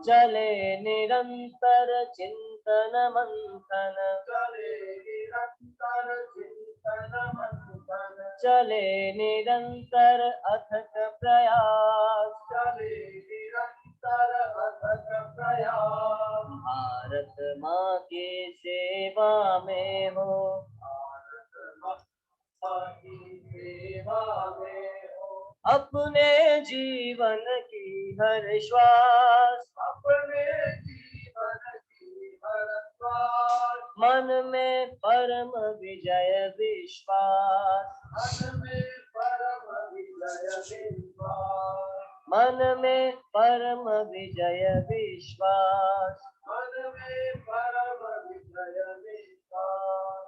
चले निरंतर चिंतन मंथन, चले निरंतर चिंतन मंथन, चले निरंतर अथक प्रयास, चले निरंतर अथक प्रयास। भारत माँ की सेवा में हो, भारत माता की सेवा में हो, अपने जीवन की हर श्वास, अपने जीवन की हर श्वास, मन में परम विजय विश्वास, मन में परम विजय विश्वास, मन में परम विजय विश्वास। मन में परम विजय विश्वास।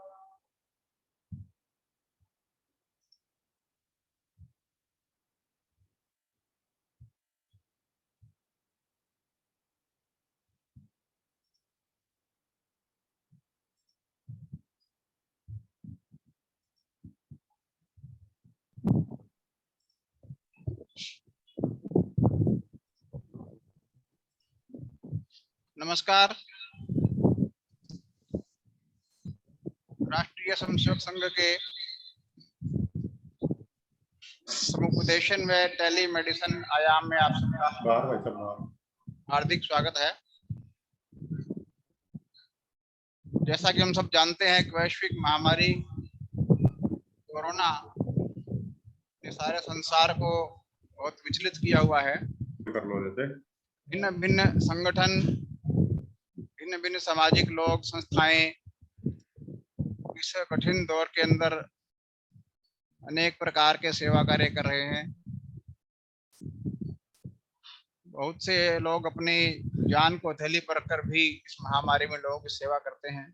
नमस्कार। राष्ट्रीय स्वयंसेवक संघ के समुपदेशन व टेलीमेडिसिन आयाम में आप सबका हार्दिक स्वागत है। जैसा कि हम सब जानते हैं कि वैश्विक महामारी कोरोना ने सारे संसार को बहुत विचलित किया हुआ है। भिन्न भिन्न संगठन, भिन्न भिन्न सामाजिक लोग, संस्थाएं इस कठिन दौर के अंदर अनेक प्रकार के सेवा कार्य कर रहे हैं। बहुत से लोग अपनी जान को हथेली पर रखकर भी इस महामारी में लोगों की सेवा करते हैं।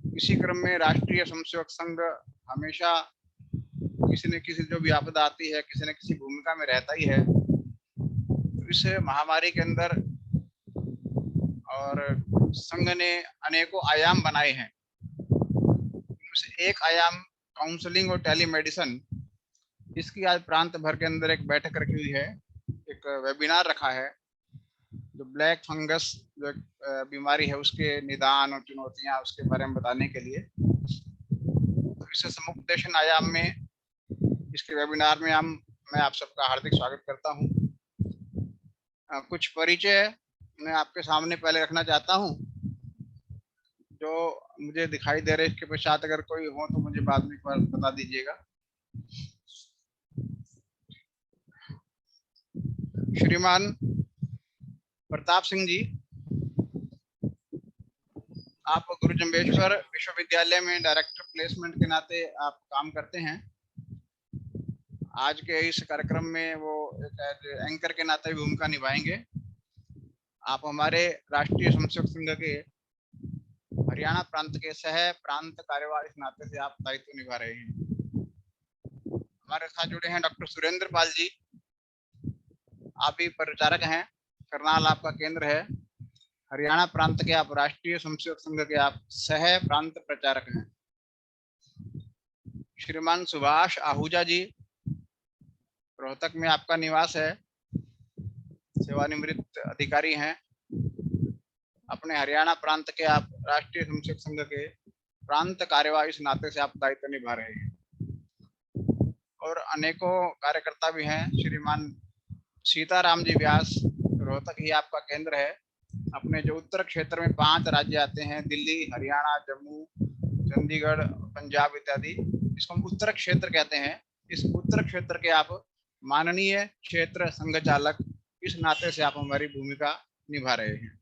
इसी क्रम में राष्ट्रीय स्वयंसेवक संघ हमेशा किसी न किसी जो भी आपदा आती है, किसी न किसी भूमिका में रहता ही है। तो इस महामारी के अंदर और संघ ने अनेकों आयाम बनाए हैं। इनमें से एक आयाम काउंसलिंग और टेलीमेडिसिन, इसकी आज प्रांत भर के अंदर एक बैठक रखी हुई है, एक वेबिनार रखा है जो ब्लैक फंगस जो बीमारी है उसके निदान और चुनौतियां उसके बारे में बताने के लिए। तो इस समुपदेशन आयाम में इसके वेबिनार में मैं आप सबका हार्दिक स्वागत करता हूं। कुछ परिचय मैं आपके सामने पहले रखना चाहता हूं जो मुझे दिखाई दे रहे। इसके पश्चात अगर कोई हो तो मुझे बाद में एक बार बता दीजिएगा। श्रीमान प्रताप सिंह जी, आप गुरु जम्बेश्वर विश्वविद्यालय में डायरेक्टर प्लेसमेंट के नाते आप काम करते हैं। आज के इस कार्यक्रम में वो एक एंकर के नाते भूमिका निभाएंगे। आप हमारे राष्ट्रीय स्वयंसेवक संघ के हरियाणा प्रांत के सह प्रांत कार्यवाही इस नाते से आप दायित्व निभा रहे हैं। हमारे साथ जुड़े हैं डॉक्टर सुरेंद्र पाल जी, आप भी प्रचारक हैं, करनाल आपका केंद्र है। हरियाणा प्रांत के आप राष्ट्रीय स्वयंसेवक संघ के आप सह प्रांत प्रचारक हैं। श्रीमान सुभाष आहूजा जी, रोहतक में आपका निवास है, सेवानिवृत्त अधिकारी हैं। अपने हरियाणा प्रांत के आप राष्ट्रीय स्वयंसेवक संघ के प्रांत कार्यवाही इस नाते से आप दायित्व निभा रहे हैं। और अनेकों कार्यकर्ता भी हैं। श्रीमान सीताराम जी व्यास, रोहतक ही आपका केंद्र है। अपने जो उत्तर क्षेत्र में 5 राज्य आते हैं, दिल्ली, हरियाणा, जम्मू, चंडीगढ़, पंजाब इत्यादि, इसको हम उत्तर क्षेत्र कहते हैं। इस उत्तर क्षेत्र के आप माननीय क्षेत्र संघ चालक इस नाते से आप हमारी भूमिका निभा रहे हैं।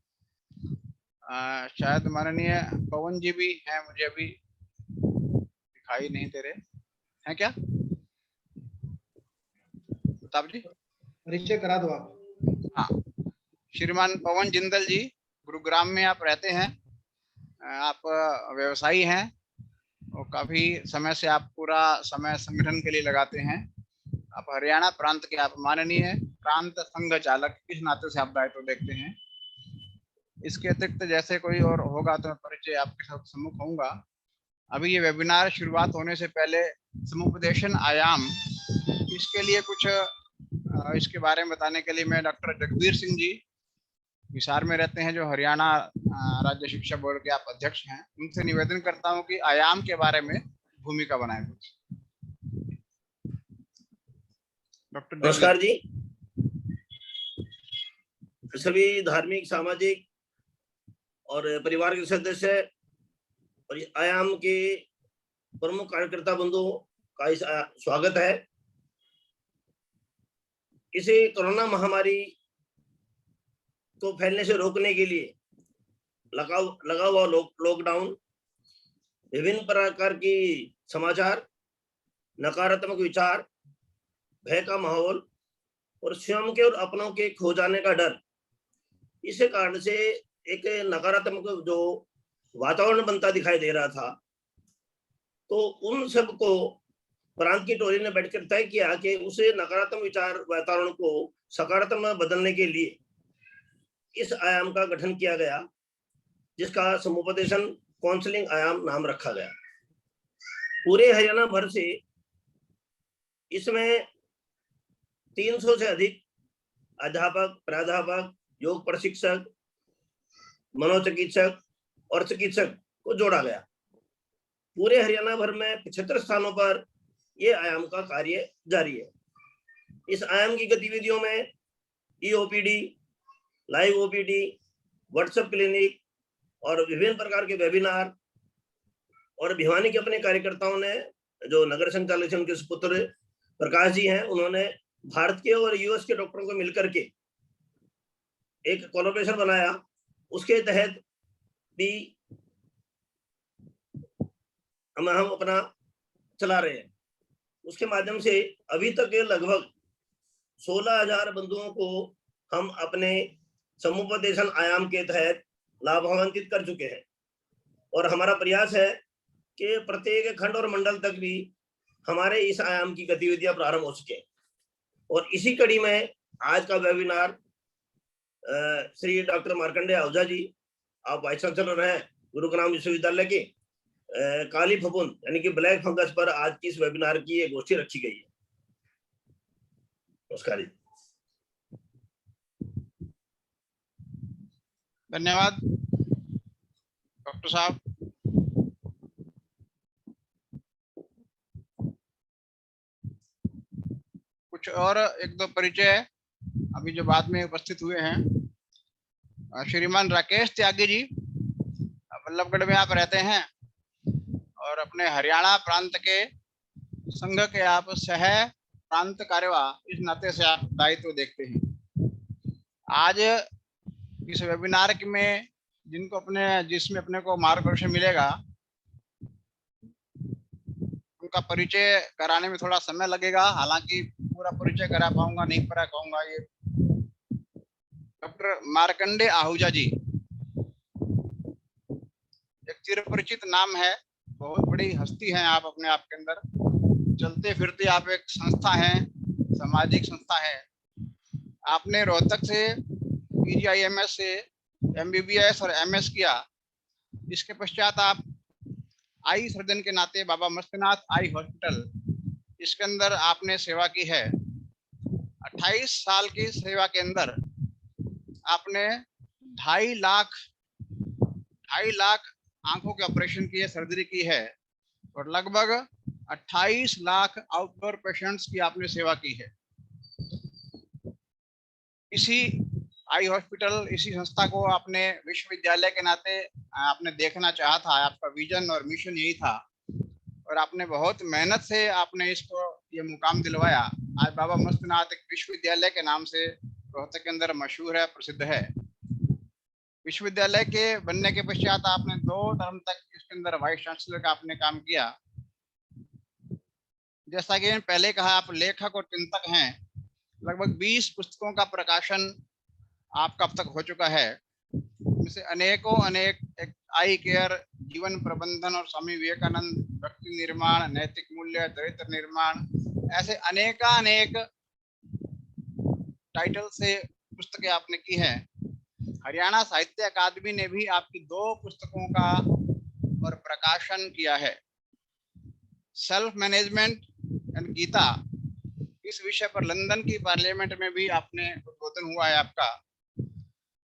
शायद माननीय पवन जी भी हैं, मुझे अभी दिखाई नहीं दे रहे हैं। क्या प्रताप जी परिचय करा दो आप। हाँ, श्रीमान पवन जिंदल जी, गुरुग्राम में आप रहते हैं। आप व्यवसायी हैं और काफी समय से आप पूरा समय संगठन के लिए लगाते हैं। आप हरियाणा प्रांत के आप माननीय प्रांत संघ चालक इस नाते से आप दायित्व देखते हैं। इसके अतिरिक्त जैसे कोई और होगा तो मैं परिचय आपके साथ सम्मुख होऊंगा। अभी ये वेबिनार शुरुआत होने से पहले समुपदेशन आयाम, इसके लिए कुछ इसके बारे में बताने के लिए मैं डॉक्टर जगबीर सिंह जी, हिसार में रहते हैं, जो हरियाणा राज्य शिक्षा बोर्ड के आप अध्यक्ष हैं, उनसे निवेदन करता हूं कि आयाम के बारे में भूमिका बनाएं। डॉक्टर नमस्कार जी। सभी धार्मिक, सामाजिक और परिवार के सदस्य और आयाम के प्रमुख कार्यकर्ता बंधुओं का इस स्वागत है। इसे कोरोना महामारी को फैलने से रोकने के लिए लगा हुआ लॉकडाउन, विभिन्न प्रकार की समाचार, नकारात्मक विचार, भय का माहौल और स्वयं के और अपनों के खो जाने का डर, इस कारण से एक नकारात्मक जो वातावरण बनता दिखाई दे रहा था, तो उन सब को प्रांत की टोली ने बैठकर तय किया कि उसे नकारात्मक विचार वातावरण को सकारात्मक बदलने के लिए इस आयाम का गठन किया गया, जिसका समुपदेशन काउंसलिंग आयाम नाम रखा गया। पूरे हरियाणा भर से इसमें 300 से अधिक अध्यापक, प्राध्यापक, योग प्रशिक्षक, मनोचिकित्सक और चिकित्सक को जोड़ा गया। पूरे हरियाणा भर में 75 स्थानों पर यह आयाम का कार्य जारी है। इस आयाम की गतिविधियों में ईओपीडी, लाइव ओपीडी, व्हाट्सएप क्लिनिक और विभिन्न प्रकार के वेबिनार, और भिवानी के अपने कार्यकर्ताओं ने, जो नगर संचालक से उनके सुपुत्र प्रकाश जी हैं, उन्होंने भारत के और यूएस के डॉक्टरों को मिलकर के एक कोलैबोरेशन बनाया। उसके तहत भी हम अपना चला रहे हैं। उसके माध्यम से अभी तक लगभग 16,000 बंधुओं को हम अपने समुपदेशन आयाम के तहत लाभान्वित कर चुके हैं, और हमारा प्रयास है कि प्रत्येक खंड और मंडल तक भी हमारे इस आयाम की गतिविधियां प्रारंभ हो सके। और इसी कड़ी में आज का वेबिनार श्री डॉक्टर मार्कंडेय आहूजा जी, आप वाइस चांसलर हैं गुरुग्राम विश्वविद्यालय के, काली फफूंद यानी कि ब्लैक फंगस पर आज की इस वेबिनार की एक गोष्ठी रखी गई है। नमस्कार जी। धन्यवाद डॉक्टर साहब। कुछ और एक दो परिचय अभी जो बाद में उपस्थित हुए हैं। श्रीमान राकेश त्यागी जी, बल्लभगढ़ में आप रहते हैं और अपने हरियाणा प्रांत के संघ के आप सह प्रांत कार्यवाह इस नाते से आप दायित्व देखते हैं। आज इस वेबिनार में जिसमें अपने को मार्गदर्शन मिलेगा, उनका परिचय कराने में थोड़ा समय लगेगा। हालांकि पूरा परिचय करा पाऊंगा नहीं करा पाऊंगा। ये डॉक्टर मार्कंडेय आहूजा जी एक चिरपरिचित नाम है, बहुत बड़ी हस्ती हैं आप अपने आप के अंदर। चलते फिरते आप एक संस्था हैं, सामाजिक संस्था है। आपने रोहतक से PGIMS से MBBS और MS किया। इसके पश्चात आप आई सर्जन के नाते बाबा मस्तनाथ आई हॉस्पिटल, इसके अंदर आपने सेवा की है। 28 साल की सेवा के अंदर आपने 2.5 लाख आंखों के ऑपरेशन किए, सर्जरी की है, और लगभग 28 लाख आउटडोर पेशेंट्स की आपने सेवा की है। इसी आई हॉस्पिटल, इसी संस्था को आपने विश्वविद्यालय के नाते आपने देखना चाहा था। आपका विजन और मिशन यही था, और आपने बहुत मेहनत से आपने इसको ये मुकाम दिलवाया। आज बाबा मस्तनाथ एक विश्वविद्यालय के नाम से रोहतक के अंदर मशहूर है, प्रसिद्ध है। विश्वविद्यालय के बनने के पश्चात आपने 2 टर्म तक इसके अंदर वाइस चांसलर का आपने काम किया। जैसा कि पहले कहा, आप लेखक और चिंतक हैं। लगभग 20 पुस्तकों का प्रकाशन आपका अब तक हो चुका है। इनसे अनेक एक आई केयर, जीवन प्रबंधन और स्वामी विवेकानंद, व्यक्ति निर्माण, नैतिक मूल्य, चरित्र निर्माण, ऐसे अनेक टाइटल से पुस्तकें आपने की हैं। हरियाणा साहित्य अकादमी ने भी आपकी 2 पुस्तकों का और प्रकाशन किया है। सेल्फ मैनेजमेंट एंड गीता, इस विषय पर लंदन की पार्लियामेंट में भी आपने उद्बोधन हुआ है आपका।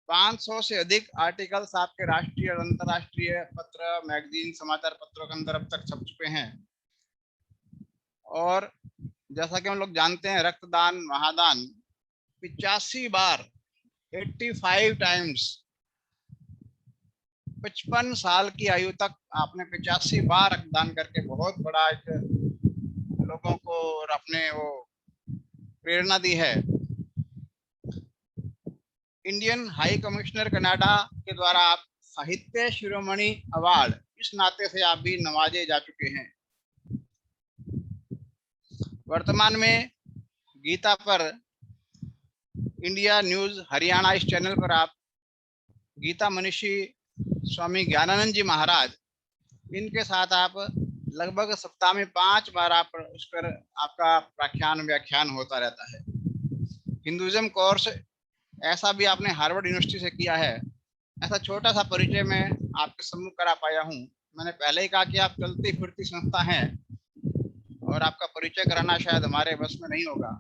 500 से अधिक आर्टिकल्स आपके राष्ट्रीय और अंतर्राष्ट्रीय पत्र, मैगजीन, समाचार पत्रों के अंदर अब तक छप चुके हैं। और जैसा कि हम लोग जानते हैं, रक्तदान, महादान 85 बार, 85 टाइम्स, 55 साल की आयु तक आपने 85 बार रक्तदान करके बहुत बड़ा एक लोगों को और अपने वो प्रेरणा दी है। इंडियन हाई कमिश्नर कनाडा के द्वारा आप साहित्य शिरोमणि अवार्ड इस नाते से आप भी नवाजे जा चुके हैं। वर्तमान में गीता पर, इंडिया न्यूज हरियाणा, इस चैनल पर आप गीता मनीषी स्वामी ज्ञानानंद जी महाराज, इनके साथ आप लगभग सप्ताह में 5 बार आप उस पर आपका व्याख्यान होता रहता है। हिंदुइज्म कोर्स ऐसा भी आपने हार्वर्ड यूनिवर्सिटी से किया है। ऐसा छोटा सा परिचय मैं आपके सम्मुख करा पाया हूँ। मैंने पहले ही कहा कि आप चलती फिरती संस्था हैं और आपका परिचय कराना शायद हमारे बस में नहीं होगा।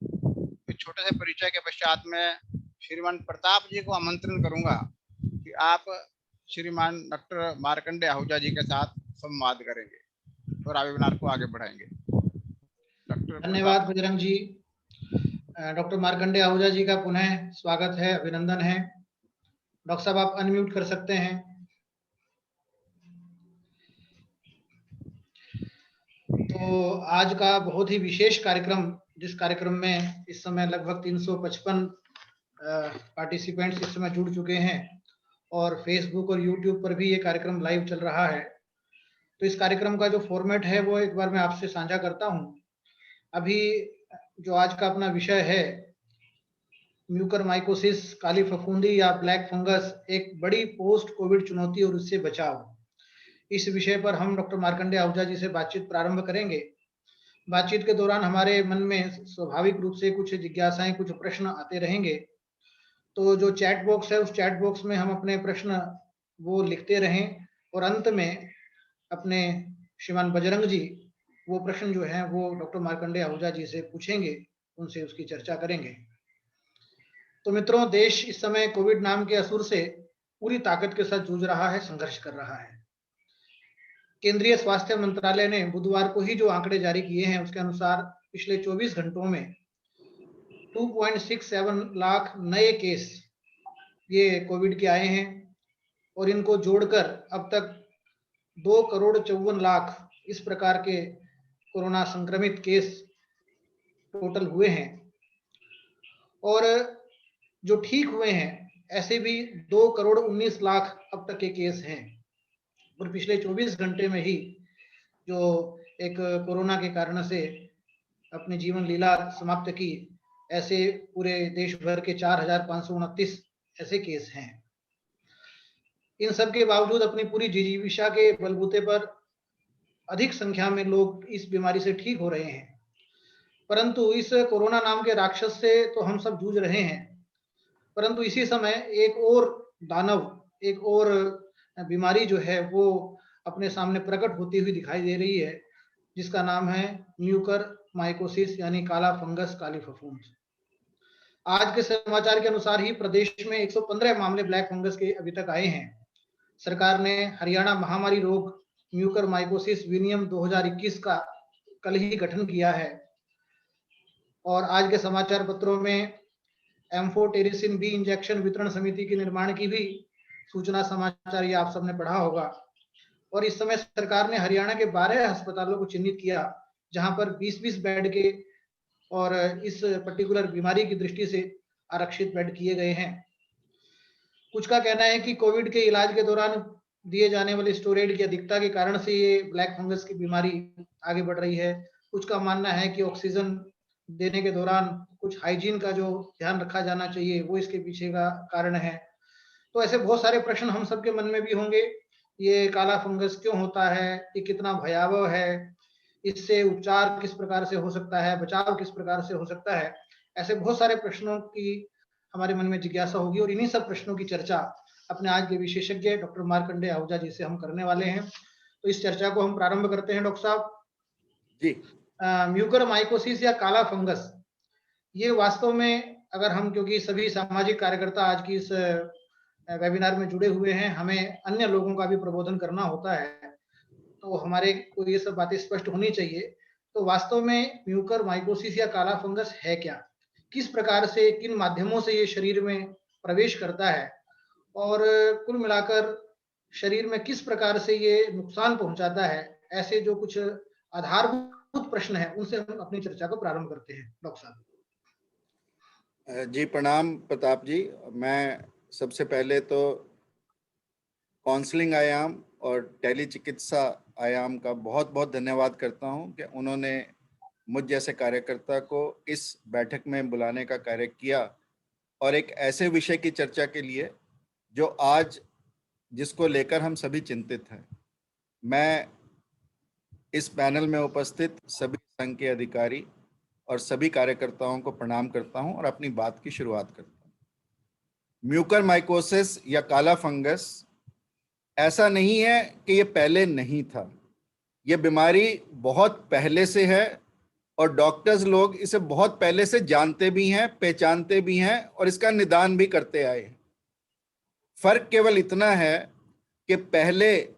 तो छोटे से परिचय के पश्चात मैं श्रीमान प्रताप जी को आमंत्रण करूंगा कि आप श्रीमान डॉक्टर मार्कंडे आहूजा जी के साथ संवाद करेंगे और वेबिनार को आगे बढ़ाएंगे। धन्यवाद बजरंग जी। डॉक्टर मार्कंडे आहूजा जी का पुनः स्वागत है, अभिनंदन है। डॉक्टर साहब आप अनम्यूट कर सकते हैं। तो आज का बहुत ही विशेष कार्यक्रम, जिस कार्यक्रम में इस समय लगभग 355 पार्टिसिपेंट्स इस समय जुड़ चुके हैं और फेसबुक और यूट्यूब पर भी ये कार्यक्रम लाइव चल रहा है। तो इस कार्यक्रम का जो फॉर्मेट है वो एक बार मैं आपसे साझा करता हूँ। अभी जो आज का अपना विषय है, म्यूकरमाइकोसिस, काली फफूंदी या ब्लैक फंगस, एक बड़ी पोस्ट कोविड चुनौती और उससे बचाव, इस विषय पर हम डॉक्टर मार्कंडे आहूजा जी से बातचीत प्रारंभ करेंगे। बातचीत के दौरान हमारे मन में स्वाभाविक रूप से कुछ जिज्ञासाएं, कुछ प्रश्न आते रहेंगे। तो जो चैट बॉक्स है, उस चैट बॉक्स में हम अपने प्रश्न वो लिखते रहें और अंत में अपने श्रीमान बजरंग जी वो प्रश्न जो है वो डॉक्टर मार्कंडे आहूजा जी से पूछेंगे, उनसे उसकी चर्चा करेंगे। तो मित्रों, देश इस समय कोविड नाम के असुर से पूरी ताकत के साथ जूझ रहा है, संघर्ष कर रहा है। केंद्रीय स्वास्थ्य मंत्रालय ने बुधवार को ही जो आंकड़े जारी किए हैं उसके अनुसार पिछले 24 घंटों में 2.67 लाख नए केस ये कोविड के आए हैं और इनको जोड़कर अब तक 2,54,00,000 इस प्रकार के कोरोना संक्रमित केस टोटल हुए हैं। और जो ठीक हुए हैं ऐसे भी 2,19,00,000 अब तक के केस हैं। और पिछले 24 घंटे में ही जो एक कोरोना के कारण से अपनी जीवन लीला समाप्त की, ऐसे पूरे देश भर के 4,529 ऐसे केस हैं। इन सब के बावजूद अपनी पूरी जीविका के बलबूते पर अधिक संख्या में लोग इस बीमारी से ठीक हो रहे हैं। परंतु इस कोरोना नाम के राक्षस से तो हम सब जूझ रहे हैं, परंतु इसी समय एक और दानव, एक और बीमारी जो है वो अपने सामने प्रकट होती हुई दिखाई दे रही है, जिसका नाम है म्यूकरमाइकोसिस यानी काला फंगस, काली फफूंद। आज के समाचार के अनुसार ही प्रदेश में 115 मामले ब्लैक फंगस के अभी तक आए हैं। सरकार ने हरियाणा महामारी रोग म्यूकरमाइकोसिस विनियम 2021 का कल ही गठन किया है। और आज के समाचार पत्रों में एम्फोटेरिसिन बी इंजेक्शन वितरण समिति के निर्माण की भी सूचना समाचार ये आप सबने पढ़ा होगा। और इस समय सरकार ने हरियाणा के 12 अस्पतालों को चिन्हित किया जहां पर 20-20 बेड के और इस पर्टिकुलर बीमारी की दृष्टि से आरक्षित बेड किए गए हैं। कुछ का कहना है कि कोविड के इलाज के दौरान दिए जाने वाले स्टेरॉइड की अधिकता के कारण से ये ब्लैक फंगस की बीमारी आगे बढ़ रही है। कुछ का मानना है कि ऑक्सीजन देने के दौरान कुछ हाइजीन का जो ध्यान रखा जाना चाहिए वो इसके पीछे का कारण है। तो ऐसे बहुत सारे प्रश्न हम सबके मन में भी होंगे। ये काला फंगस क्यों होता है, ये कितना भयावह है, इससे उपचार किस प्रकार से हो सकता है, बचाव किस प्रकार से हो सकता है, ऐसे बहुत सारे प्रश्नों की हमारे मन में जिज्ञासा होगी। और इन्हीं सब प्रश्नों की चर्चा अपने आज के विशेषज्ञ डॉक्टर मार्कंडे आहूजा जी से हम करने वाले हैं। तो इस चर्चा को हम प्रारंभ करते हैं। डॉक्टर साहब जी, म्यूकरमाइकोसिस या काला फंगस, ये वास्तव में अगर हम, क्योंकि सभी सामाजिक कार्यकर्ता आज की इस वेबिनार में जुड़े हुए हैं, हमें अन्य लोगों का भी प्रबोधन करना होता है, तो हमारे को ये सब बातें स्पष्ट होनी चाहिए। तो वास्तव में म्यूकरमाइकोसिस या काला फंगस है क्या, किस प्रकार से, किन माध्यमों से ये शरीर में प्रवेश करता है, और कुल मिलाकर शरीर में किस प्रकार से ये नुकसान पहुंचाता है, ऐसे जो कुछ आधारभूत प्रश्न है उनसे हम अपनी चर्चा को प्रारंभ करते हैं। डॉक्टर साहब जी प्रणाम प्रताप जी। मैं सबसे पहले तो काउंसलिंग आयाम और टेली चिकित्सा आयाम का बहुत बहुत धन्यवाद करता हूं कि उन्होंने मुझ जैसे कार्यकर्ता को इस बैठक में बुलाने का कार्य किया और एक ऐसे विषय की चर्चा के लिए जो आज जिसको लेकर हम सभी चिंतित हैं। मैं इस पैनल में उपस्थित सभी संघ के अधिकारी और सभी कार्यकर्ताओं को प्रणाम करता हूं और अपनी बात की शुरुआत करता हूं। म्यूकरमाइकोसिस या काला फंगस ऐसा नहीं है कि ये पहले नहीं था, ये बीमारी बहुत पहले से है और डॉक्टर्स लोग इसे बहुत पहले से जानते भी हैं, पहचानते भी हैं और इसका निदान भी करते आए हैं। फर्क केवल इतना है कि पहले,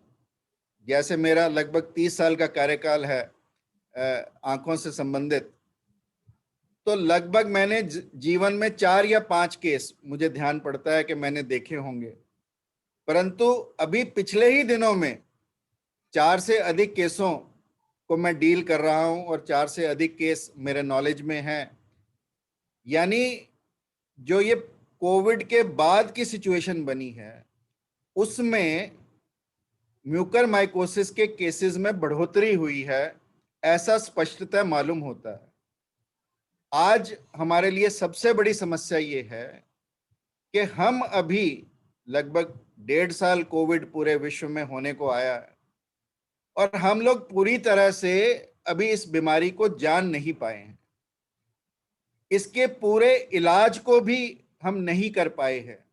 जैसे मेरा लगभग 30 साल का कार्यकाल है आंखों से संबंधित, तो लगभग मैंने जीवन में 4 या 5 केस मुझे ध्यान पड़ता है कि मैंने देखे होंगे, परंतु अभी पिछले ही दिनों में 4 से अधिक केसों को मैं डील कर रहा हूं और 4 से अधिक केस मेरे नॉलेज में हैं। यानी जो ये कोविड के बाद की सिचुएशन बनी है उसमें म्यूकरमाइकोसिस के केसेस में बढ़ोतरी हुई है, ऐसा स्पष्टतः मालूम होता है। आज हमारे लिए सबसे बड़ी समस्या ये है कि हम अभी लगभग 1.5 साल कोविड पूरे विश्व में होने को आया है और हम लोग पूरी तरह से अभी इस बीमारी को जान नहीं पाए हैं, इसके पूरे इलाज को भी हम नहीं कर पाए हैं।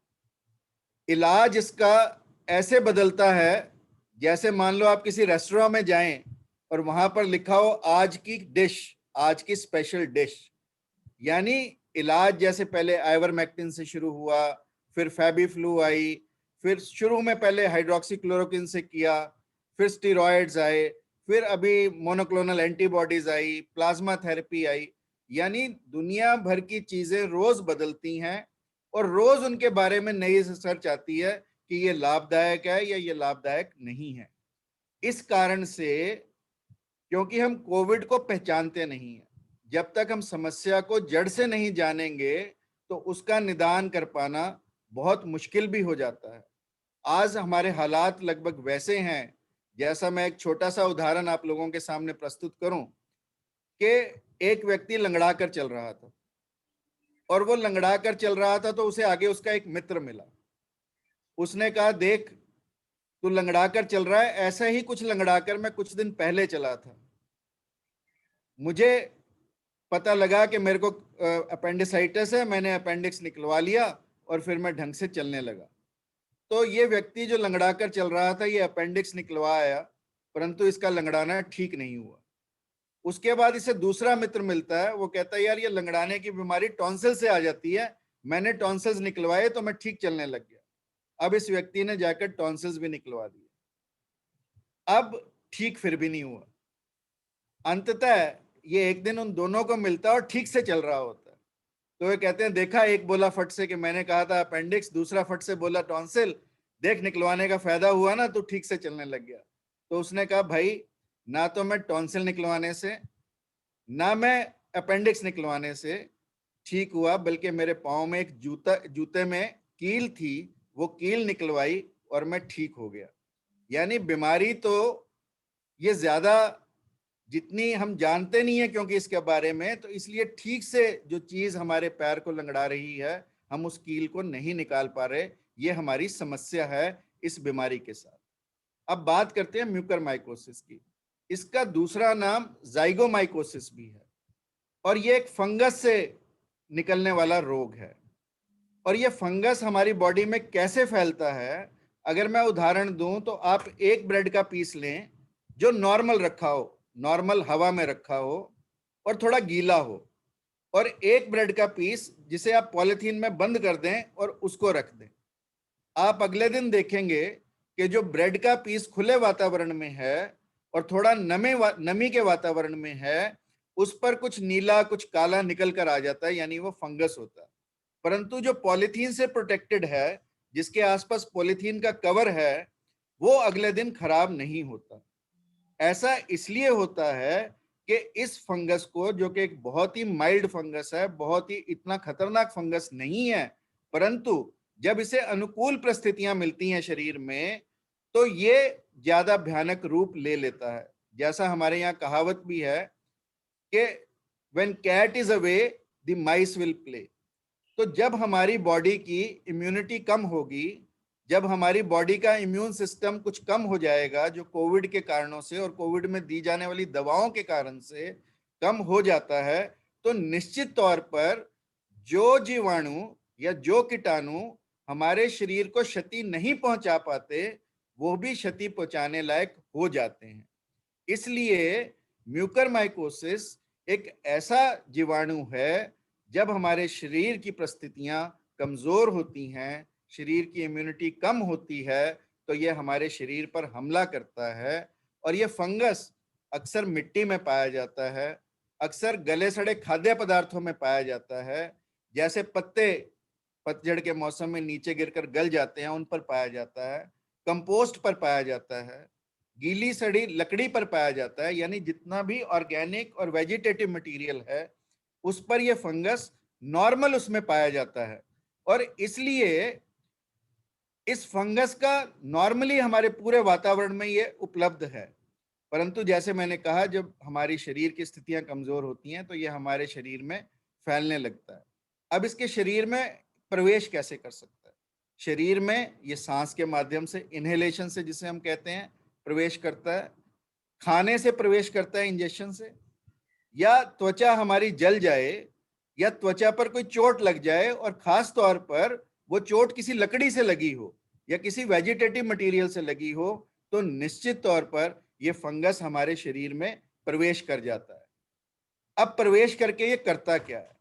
इलाज इसका ऐसे बदलता है जैसे मान लो आप किसी रेस्टोरेंट में जाएं और वहां पर लिखा हो आज की डिश, आज की स्पेशल डिश। यानी इलाज जैसे पहले आइवरमेक्टिन से शुरू हुआ, फिर फेबिफ्लू आई, फिर शुरू में पहले हाइड्रोक्सीक्लोरोक्विन से किया, फिर स्टेरॉइड्स आए, फिर अभी monoclonal antibodies I, plasma therapy I. यानी दुनिया भर की चीजें रोज बदलती हैं और रोज उनके बारे में नई रिसर्च आती है कि ये लाभदायक है या ये लाभदायक नहीं है। इस कारण से, क्योंकि हम कोविड को पहचानते नहीं है, जब तक हम समस्या को जड़ से नहीं जानेंगे तो उसका निदान कर पाना बहुत मुश्किल भी हो जाता है। आज हमारे हालात लगभग वैसे हैं, जैसा मैं एक छोटा सा उदाहरण आप लोगों के सामने प्रस्तुत करूं कि एक व्यक्ति लंगड़ा कर चल रहा था और वो लंगड़ा कर चल रहा था तो उसे आगे उसका एक मित्र मिला। उसने कहा, देख तू लंगड़ा कर चल रहा है, ऐसा ही कुछ लंगड़ा कर मैं कुछ दिन पहले चला था, मुझे पता लगा कि मेरे को अपेंडिसाइटिस है, मैंने अपेंडिक्स निकलवा लिया और फिर मैं ढंग से चलने लगा। तो ये व्यक्ति जो लंगड़ा कर चल रहा था ये अपेंडिक्स निकलवा आया, परंतु इसका लंगड़ाना ठीक नहीं हुआ। उसके बाद इसे दूसरा मित्र मिलता है, वो कहता है यार ये लंगड़ाने की बीमारी टॉन्सिल से आ जाती है, मैंने टॉन्सिल्स निकलवाए तो मैं ठीक चलने लग गया। अब इस व्यक्ति ने जाकर टॉन्सिल्स भी निकलवा दिए, अब ठीक फिर भी नहीं हुआ। अंततः ये एक दिन उन दोनों को मिलता और ठीक से चल रहा होता है। तो वे कहते हैं, देखा, एक बोला फट से कि मैंने कहा था अपेंडिक्स, दूसरा फट से बोला टॉन्सिल, देख निकलवाने का फायदा हुआ ना, तो ठीक से चलने लग गया। तो उसने कहा, भाई ना तो मैं टॉन्सिल निकलवाने से ना मैं अपेंडिक्स निकलवाने से ठीक हुआ, बल्कि मेरे पाँव में एक जूते में कील थी, वो कील निकलवाई और मैं ठीक हो गया। यानी बीमारी तो ये ज्यादा जितनी हम जानते नहीं है क्योंकि इसके बारे में, तो इसलिए ठीक से जो चीज हमारे पैर को लंगड़ा रही है हम उस कील को नहीं निकाल पा रहे। ये हमारी समस्या है इस बीमारी के साथ। अब बात करते हैं म्यूकरमाइकोसिस की। इसका दूसरा नाम जाइगोमाइकोसिस भी है और ये एक फंगस से निकलने वाला रोग है। और ये फंगस हमारी बॉडी में कैसे फैलता है, अगर मैं उदाहरण दूं तो आप एक ब्रेड का पीस लें जो नॉर्मल रखा हो, नॉर्मल हवा में रखा हो, और थोड़ा गीला हो, और एक ब्रेड का पीस जिसे आप पॉलिथीन में बंद कर दें और उसको रख दें। आप अगले दिन देखेंगे कि जो ब्रेड का पीस खुले वातावरण में है और थोड़ा नमी के वातावरण में है, उस पर कुछ नीला कुछ काला निकल कर आ जाता है, यानी वो फंगस होता है। परंतु जो पॉलिथीन से प्रोटेक्टेड है, जिसके आसपास पॉलिथीन का कवर है, वो अगले दिन खराब नहीं होता। ऐसा इसलिए होता है कि इस फंगस को, जो कि एक बहुत ही माइल्ड फंगस है, बहुत ही इतना खतरनाक फंगस नहीं है, परंतु जब इसे अनुकूल परिस्थितियां मिलती हैं शरीर में, तो ये ज्यादा भयानक रूप ले लेता है। जैसा हमारे यहाँ कहावत भी है कि when cat is away the mice will play। तो जब हमारी बॉडी की इम्यूनिटी कम होगी, जब हमारी बॉडी का इम्यून सिस्टम कुछ कम हो जाएगा, जो कोविड के कारणों से और कोविड में दी जाने वाली दवाओं के कारण से कम हो जाता है, तो निश्चित तौर पर जो जीवाणु या जो कीटाणु हमारे शरीर को क्षति नहीं पहुंचा पाते, वो भी क्षति पहुंचाने लायक हो जाते हैं। इसलिए म्यूकरमाइकोसिस एक ऐसा जीवाणु है, जब हमारे शरीर की परिस्थितियां कमजोर होती हैं, शरीर की इम्यूनिटी कम होती है, तो ये हमारे शरीर पर हमला करता है। और ये फंगस अक्सर मिट्टी में पाया जाता है, अक्सर गले सड़े खाद्य पदार्थों में पाया जाता है, जैसे पत्ते पतझड़ के मौसम में नीचे गिरकर गल जाते हैं, उन पर पाया जाता है, कंपोस्ट पर पाया जाता है, गीली सड़ी लकड़ी पर पाया जाता है। यानी जितना भी ऑर्गेनिक और वेजिटेटिव मटेरियल है, उस पर यह फंगस नॉर्मल उसमें पाया जाता है। और इसलिए इस फंगस का नॉर्मली हमारे पूरे वातावरण में ये उपलब्ध है। परंतु जैसे मैंने कहा, जब हमारी शरीर की स्थितियां कमजोर होती हैं, तो ये हमारे शरीर में फैलने लगता है। अब इसके शरीर में प्रवेश कैसे कर सकता है? शरीर में ये सांस के माध्यम से, इनहेलेशन से जिसे हम कहते हैं, प्रवेश करता है, खाने से प्रवेश करता है, इंजेक्शन से, या त्वचा हमारी जल जाए, या त्वचा पर कोई चोट लग जाए और खास तौर पर वो चोट किसी लकड़ी से लगी हो या किसी वेजिटेटिव मटेरियल से लगी हो, तो निश्चित तौर पर ये फंगस हमारे शरीर में प्रवेश कर जाता है। अब प्रवेश करके ये करता क्या है?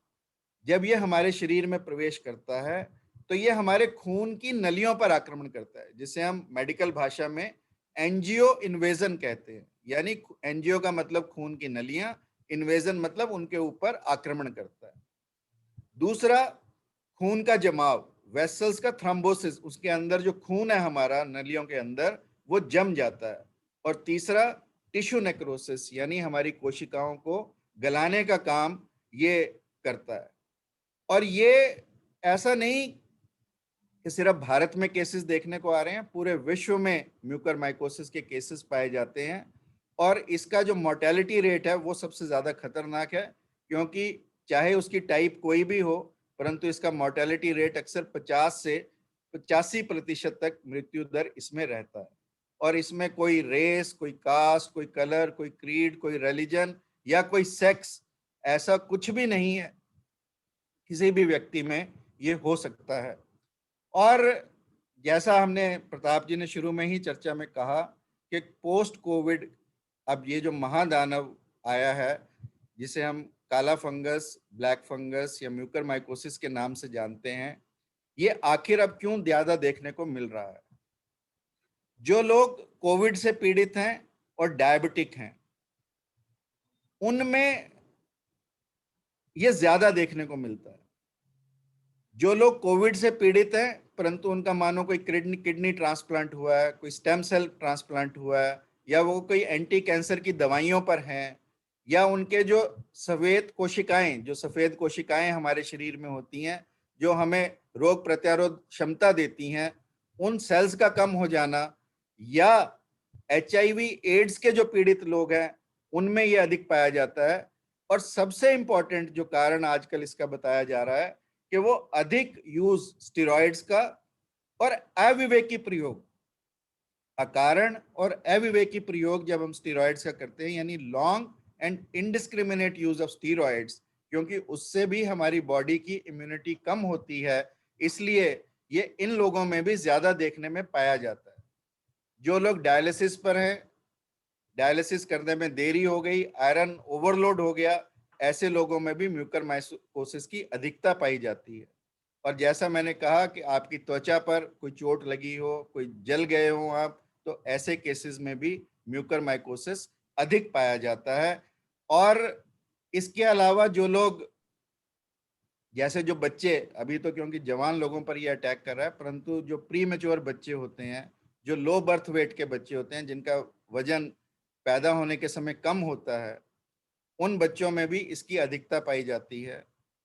जब ये हमारे शरीर में प्रवेश करता है, तो ये हमारे खून की नलियों पर आक्रमण करता है, जिसे हम मेडिकल भाषा में एंजियो इन्वेजन कहते हैं। यानी एंजियो का मतलब खून की नलियां, इन्वेजन मतलब उनके ऊपर आक्रमण करता है। दूसरा, खून का जमाव, वेसल्स का थ्रोम्बोसिस, उसके अंदर जो खून है हमारा नलियों के अंदर, वो जम जाता है। और तीसरा, टिश्यू नेक्रोसिस, यानी हमारी कोशिकाओं को गलाने का काम ये करता है। और ये ऐसा नहीं कि सिर्फ भारत में केसेस देखने को आ रहे हैं, पूरे विश्व में म्यूकरमाइकोसिस के केसेस पाए जाते हैं। और इसका जो मोर्टेलिटी रेट है वो सबसे ज्यादा खतरनाक है, क्योंकि चाहे उसकी टाइप कोई भी हो, परंतु इसका मोर्टेलिटी रेट अक्सर 50 से 85% तक मृत्यु दर इसमें रहता है। और इसमें कोई रेस, कोई कास्ट, कोई कलर, कोई क्रीड, कोई रिलीजन या कोई सेक्स, ऐसा कुछ भी नहीं है। किसी भी व्यक्ति में ये हो सकता है। और जैसा हमने प्रताप जी ने शुरू में ही चर्चा में कहा कि पोस्ट कोविड, अब ये जो महादानव आया है, जिसे हम काला फंगस, ब्लैक फंगस या म्यूकरमाइकोसिस के नाम से जानते हैं, ये आखिर अब क्यों ज्यादा देखने को मिल रहा है? जो लोग कोविड से पीड़ित हैं और डायबिटिक हैं, उनमें ये ज्यादा देखने को मिलता है। जो लोग कोविड से पीड़ित हैं, परंतु उनका मानो कोई किडनी ट्रांसप्लांट हुआ है, कोई स्टेम सेल ट्रांसप्लांट हुआ है, या वो कोई एंटी कैंसर की दवाइयों पर हैं, या उनके जो सफेद कोशिकाएं हमारे शरीर में होती हैं, जो हमें रोग प्रतिरोध क्षमता देती हैं, उन सेल्स का कम हो जाना, या HIV एड्स के जो पीड़ित लोग हैं, उनमें ये अधिक पाया जाता है। और सबसे इंपॉर्टेंट जो कारण आजकल इसका बताया जा रहा है कि वो अधिक यूज स्टेरॉइड्स का और अविवेकी प्रयोग, अकारण और अविवेकी प्रयोग जब हम स्टेरॉइड्स का करते हैं, यानी long and indiscriminate use of steroids, क्योंकि उससे भी हमारी बॉडी की इम्यूनिटी कम होती है, इसलिए ये इन लोगों में भी ज्यादा देखने में पाया जाता है। जो लोग डायलिसिस पर हैं, डायलिसिस करने में देरी हो गई, आयरन ओवरलोड हो गया, ऐसे लोगों में भी म्यूकरमाइकोसिस की अधिकता पाई जाती है। और जैसा मैंने कहा कि आपकी त्वचा पर कोई चोट लगी हो, कोई जल गए हो आप, तो ऐसे केसेस में भी म्यूकरमाइकोसिस अधिक पाया जाता है। और इसके अलावा जो लोग, जैसे जो बच्चे, अभी तो क्योंकि जवान लोगों पर ये अटैक कर रहा है, परंतु जो प्री मैच्योर बच्चे होते हैं, जो लो बर्थ वेट के बच्चे होते हैं, जिनका वजन पैदा होने के समय कम होता है, उन बच्चों में भी इसकी अधिकता पाई जाती है।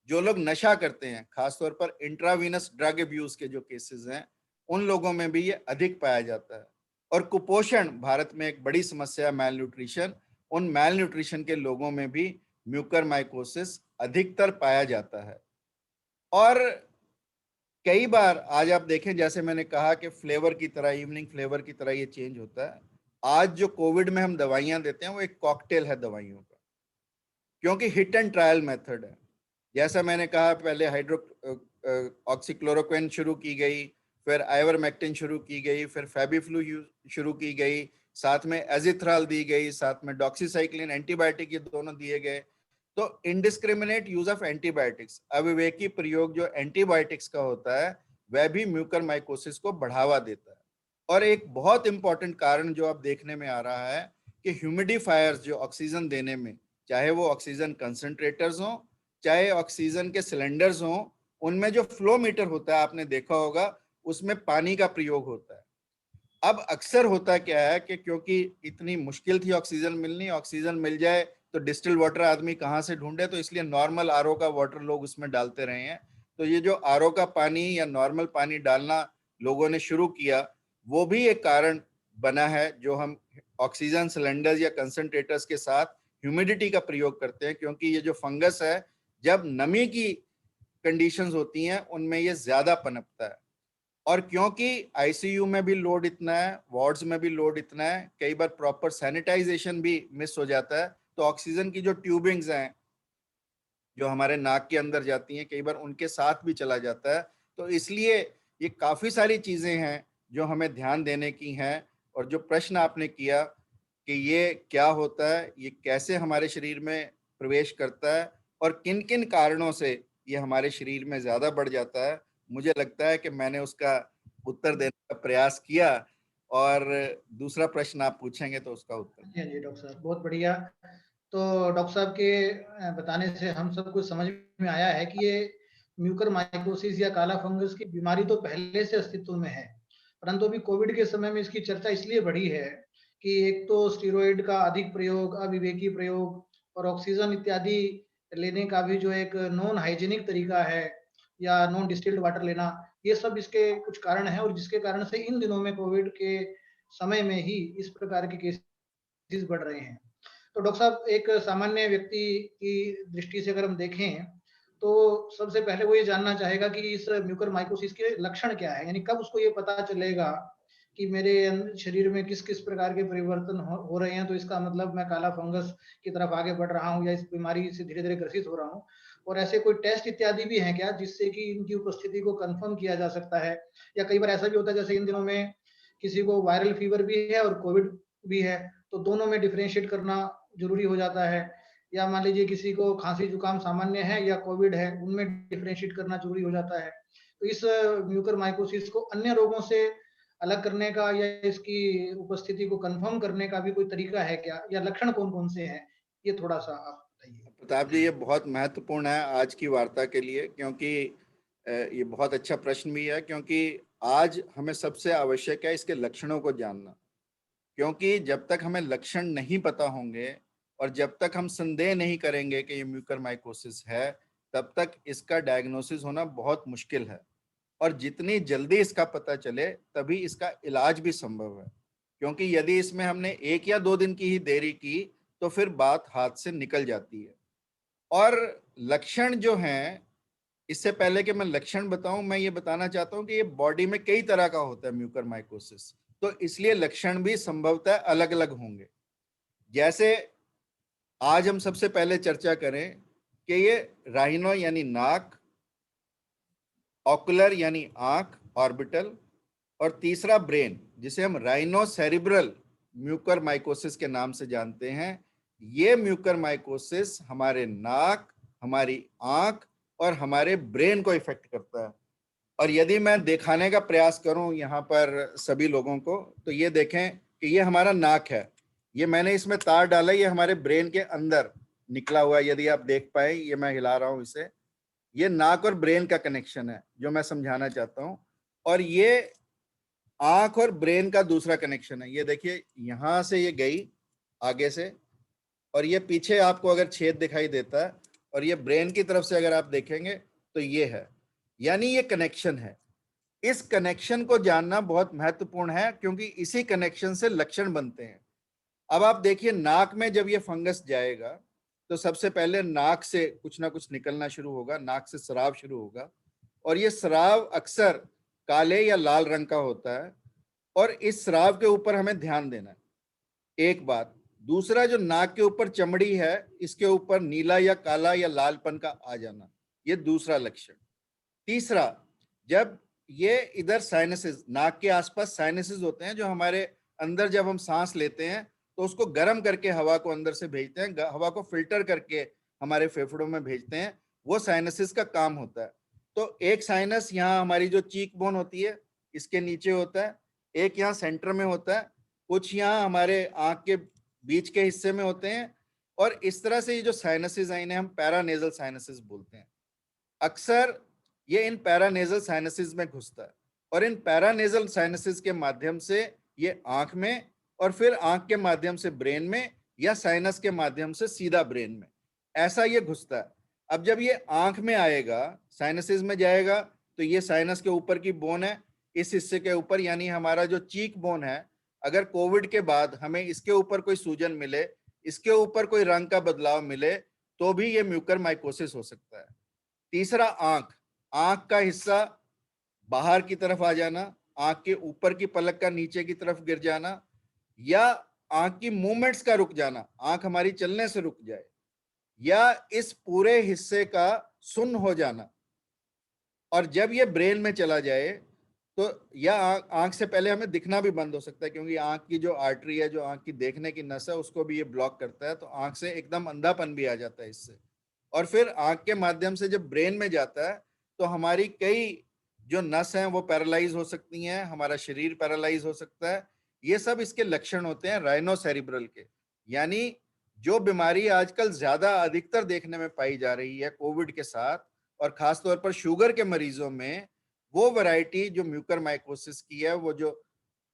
जो लोग नशा करते हैं, खासतौर पर इंट्रावीनस ड्रग अब्यूज के जो केसेस हैं, उन लोगों में भी ये अधिक पाया जाता है। और कुपोषण भारत में एक बड़ी समस्या है, मैल न्यूट्रिशन, उन मैल न्यूट्रिशन के लोगों में भी म्यूकरमाइकोसिस अधिकतर पाया जाता है। और कई बार आज आप देखें, जैसे मैंने कहा कि फ्लेवर की तरह, इवनिंग फ्लेवर की तरह ये चेंज होता है। आज जो कोविड में हम दवाइयां देते हैं वो एक कॉकटेल है दवाइयों का, क्योंकि हिट एंड ट्रायल मेथड है। जैसा मैंने कहा, पहले ऑक्सीक्लोरोक्विन शुरू की गई, फिर आइवरमेक्टिन शुरू की गई, फिर फेबिफ्लू शुरू की गई, साथ में एजिथ्राल दी गई, साथ में डॉक्सीसाइक्लिन, एंटीबायोटिक, ये दोनों दिए गए। तो इंडिस्क्रिमिनेट यूज ऑफ एंटीबायोटिक्स, अविवेकी प्रयोग जो एंटीबायोटिक्स का होता है, वह भी म्यूकरमाइकोसिस को बढ़ावा देता है। और एक बहुत इंपॉर्टेंट कारण जो अब देखने में आ रहा है कि ह्यूमिडिफायर्स जो ऑक्सीजन देने में, चाहे वो ऑक्सीजन कंसंट्रेटर्स हों, चाहे ऑक्सीजन के सिलेंडर्स हों, उनमें जो फ्लो मीटर होता है, आपने देखा होगा, उसमें पानी का प्रयोग होता है। अब अक्सर होता क्या है कि क्योंकि इतनी मुश्किल थी ऑक्सीजन मिलनी, ऑक्सीजन मिल जाए तो डिस्टिल वाटर आदमी कहाँ से ढूंढे, तो इसलिए नॉर्मल आरओ का वाटर लोग उसमें डालते रहे हैं। तो ये जो आरओ का पानी या नॉर्मल पानी डालना लोगों ने शुरू किया, वो भी एक कारण बना है। जो हम ऑक्सीजन सिलेंडर्स या कंसंट्रेटर्स के साथ ह्यूमिडिटी का प्रयोग करते हैं, क्योंकि ये जो फंगस है, जब नमी की कंडीशंस होती हैं उनमें ये ज्यादा पनपता है। और क्योंकि आईसीयू में भी लोड इतना है, वार्ड्स में भी लोड इतना है, कई बार प्रॉपर सैनिटाइजेशन भी मिस हो जाता है, तो ऑक्सीजन की जो ट्यूबिंग्स हैं जो हमारे नाक के अंदर जाती हैं, कई बार उनके साथ भी चला जाता है। तो इसलिए ये काफी सारी चीजें हैं जो हमें ध्यान देने की हैं। और जो प्रश्न आपने किया कि ये क्या होता है, ये कैसे हमारे शरीर में प्रवेश करता है और किन किन कारणों से ये हमारे शरीर में ज्यादा बढ़ जाता है, मुझे लगता है कि मैंने उसका उत्तर देने का प्रयास किया। और दूसरा प्रश्न आप पूछेंगे तो उसका उत्तर। हाँ जी डॉक्टर साहब, बहुत बढ़िया। तो डॉक्टर साहब के बताने से हम सबको समझ में आया है कि ये म्यूकरमाइकोसिस या काला फंगस की बीमारी तो पहले से अस्तित्व में है, परंतु अभी कोविड के समय में इसकी चर्चा इसलिए बढ़ी है कि एक तो स्टीरॉयड का अधिक प्रयोग, अविवेकी प्रयोग और ऑक्सीजन इत्यादि लेने का भी जो एक नॉन हाइजीनिक तरीका है या नॉन डिस्टिल्ड वाटर लेना, ये सब इसके कुछ कारण हैं। और जिसके कारण से इन दिनों में कोविड के समय में ही इस प्रकार के केसेस बढ़ रहे हैं। तो डॉक्टर साहब, एक सामान्य व्यक्ति की दृष्टि से अगर हम देखें तो सबसे पहले वो ये जानना चाहेगा कि इस म्यूकरमाइकोसिस के लक्षण क्या है, यानी कब उसको ये पता चलेगा कि मेरे शरीर में किस किस प्रकार के परिवर्तन हो रहे हैं, तो इसका मतलब मैं काला फंगस की तरफ आगे बढ़ रहा हूँ या इस बीमारी से धीरे धीरे ग्रसित हो रहा हूँ। और ऐसे कोई टेस्ट इत्यादि भी हैं क्या जिससे कि इनकी उपस्थिति को कंफर्म किया जा सकता है? या कई बार ऐसा भी होता है जैसे इन दिनों में किसी को वायरल फीवर भी है और कोविड भी है, तो दोनों में डिफरेंशिएट करना जरूरी हो जाता है। या मान लीजिए किसी को खांसी जुकाम सामान्य है या कोविड है, उनमें डिफरेंशिएट करना जरूरी हो जाता है। तो इस म्यूकरमाइकोसिस को अन्य रोगों से अलग करने का या इसकी उपस्थिति को कंफर्म करने का भी कोई तरीका है क्या, या लक्षण कौन कौन से हैं, ये थोड़ा सा आप बताइए। प्रताप जी, ये बहुत महत्वपूर्ण है आज की वार्ता के लिए, क्योंकि ये बहुत अच्छा प्रश्न भी है, क्योंकि आज हमें सबसे आवश्यक है इसके लक्षणों को जानना। क्योंकि जब तक हमें लक्षण नहीं पता होंगे और जब तक हम संदेह नहीं करेंगे कि ये म्यूकरमाइकोसिस है, तब तक इसका डायग्नोसिस होना बहुत मुश्किल है। और जितनी जल्दी इसका पता चले तभी इसका इलाज भी संभव है, क्योंकि यदि इसमें हमने 1 या 2 दिन की ही देरी की तो फिर बात हाथ से निकल जाती है। और लक्षण जो हैं, इससे पहले कि मैं लक्षण बताऊं, मैं ये बताना चाहता हूं कि ये बॉडी में कई तरह का होता है म्यूकरमाइकोसिस, तो इसलिए लक्षण भी संभवतः अलग अलग होंगे। जैसे आज हम सबसे पहले चर्चा करें कि ये राइनो यानी नाक, ऑकुलर यानी आंख, ऑर्बिटल, और तीसरा ब्रेन, जिसे हम राइनो सेरिब्रल म्यूकरमाइकोसिस के नाम से जानते हैं, ये म्यूकरमाइकोसिस हमारे नाक, हमारी आंख और हमारे ब्रेन को इफेक्ट करता है। और यदि मैं दिखाने का प्रयास करूं यहाँ पर सभी लोगों को, तो ये देखें कि ये हमारा नाक है, ये मैंने इसमें तार डाला, ये हमारे ब्रेन के अंदर निकला हुआ है। यदि आप देख पाए, ये मैं हिला रहा हूं इसे, ये नाक और ब्रेन का कनेक्शन है जो मैं समझाना चाहता हूं। और ये आंख और ब्रेन का दूसरा कनेक्शन है। ये देखिए, यहां से ये गई आगे से, और ये पीछे आपको अगर छेद दिखाई देता है, और ये ब्रेन की तरफ से अगर आप देखेंगे तो ये है, यानी ये कनेक्शन है। इस कनेक्शन को जानना बहुत महत्वपूर्ण है, क्योंकि इसी कनेक्शन से लक्षण बनते हैं। अब आप देखिए, नाक में जब ये फंगस जाएगा तो सबसे पहले नाक से कुछ ना कुछ निकलना शुरू होगा, नाक से स्राव शुरू होगा, और ये स्राव अक्सर काले या लाल रंग का होता है, और इस स्राव के ऊपर हमें ध्यान देना है, एक बात। दूसरा, जो नाक के ऊपर चमड़ी है, इसके ऊपर नीला या काला या लालपन का आ जाना, ये दूसरा लक्षण। तीसरा, जब ये इधर साइनसेस, नाक के आसपास साइनसेस होते हैं, जो हमारे अंदर जब हम सांस लेते हैं तो उसको गर्म करके हवा को अंदर से भेजते हैं, हवा को फिल्टर करके हमारे फेफड़ों में भेजते हैं, वो साइनसेस का काम होता है। तो एक साइनस यहाँ हमारी जो चीक बोन होती है इसके नीचे होता है, एक यहाँ सेंटर में होता है, कुछ यहाँ हमारे आंख के बीच के हिस्से में होते हैं, और इस तरह से ये जो साइनसेस हैं इन्हें हम पैरानेजल साइनसेस बोलते हैं। अक्सर ये इन पैरानेजल साइनसेस में घुसता है, और इन पैरानेजल साइनसेस के माध्यम से ये आंख में, और फिर आंख के माध्यम से ब्रेन में, या साइनस के माध्यम से सीधा ब्रेन में, ऐसा ये घुसता है। अब जब ये आंख में आएगा, साइनसेस में जाएगा, तो ये साइनस के ऊपर की बोन है, इस हिस्से के ऊपर, यानी हमारा जो चीक बोन है, अगर कोविड के बाद हमें इसके ऊपर कोई सूजन मिले, इसके ऊपर कोई रंग का बदलाव मिले, तो भी ये म्यूकरमाइकोसिस हो सकता है। तीसरा, आंख, आंख का हिस्सा बाहर की तरफ आ जाना, आंख के ऊपर की पलक का नीचे की तरफ गिर जाना, या आंख की मूवमेंट्स का रुक जाना, आंख हमारी चलने से रुक जाए, या इस पूरे हिस्से का सुन्न हो जाना। और जब ये ब्रेन में चला जाए तो या आंख से पहले हमें दिखना भी बंद हो सकता है, क्योंकि आंख की जो आर्टरी है, जो आंख की देखने की नस है, उसको भी ये ब्लॉक करता है, तो आंख से एकदम अंधापन भी आ जाता है इससे। और फिर आंख के माध्यम से जब ब्रेन में जाता है तो हमारी कई जो नस हैं वो पैरालाइज हो सकती हैं, हमारा शरीर पैरालाइज हो सकता है। ये सब इसके लक्षण होते हैं राइनोसेरिब्रल के, यानी जो बीमारी आजकल ज्यादा अधिकतर देखने में पाई जा रही है कोविड के साथ, और खासतौर पर शुगर के मरीजों में, वो वैरायटी जो म्यूकरमाइकोसिस की है, वो जो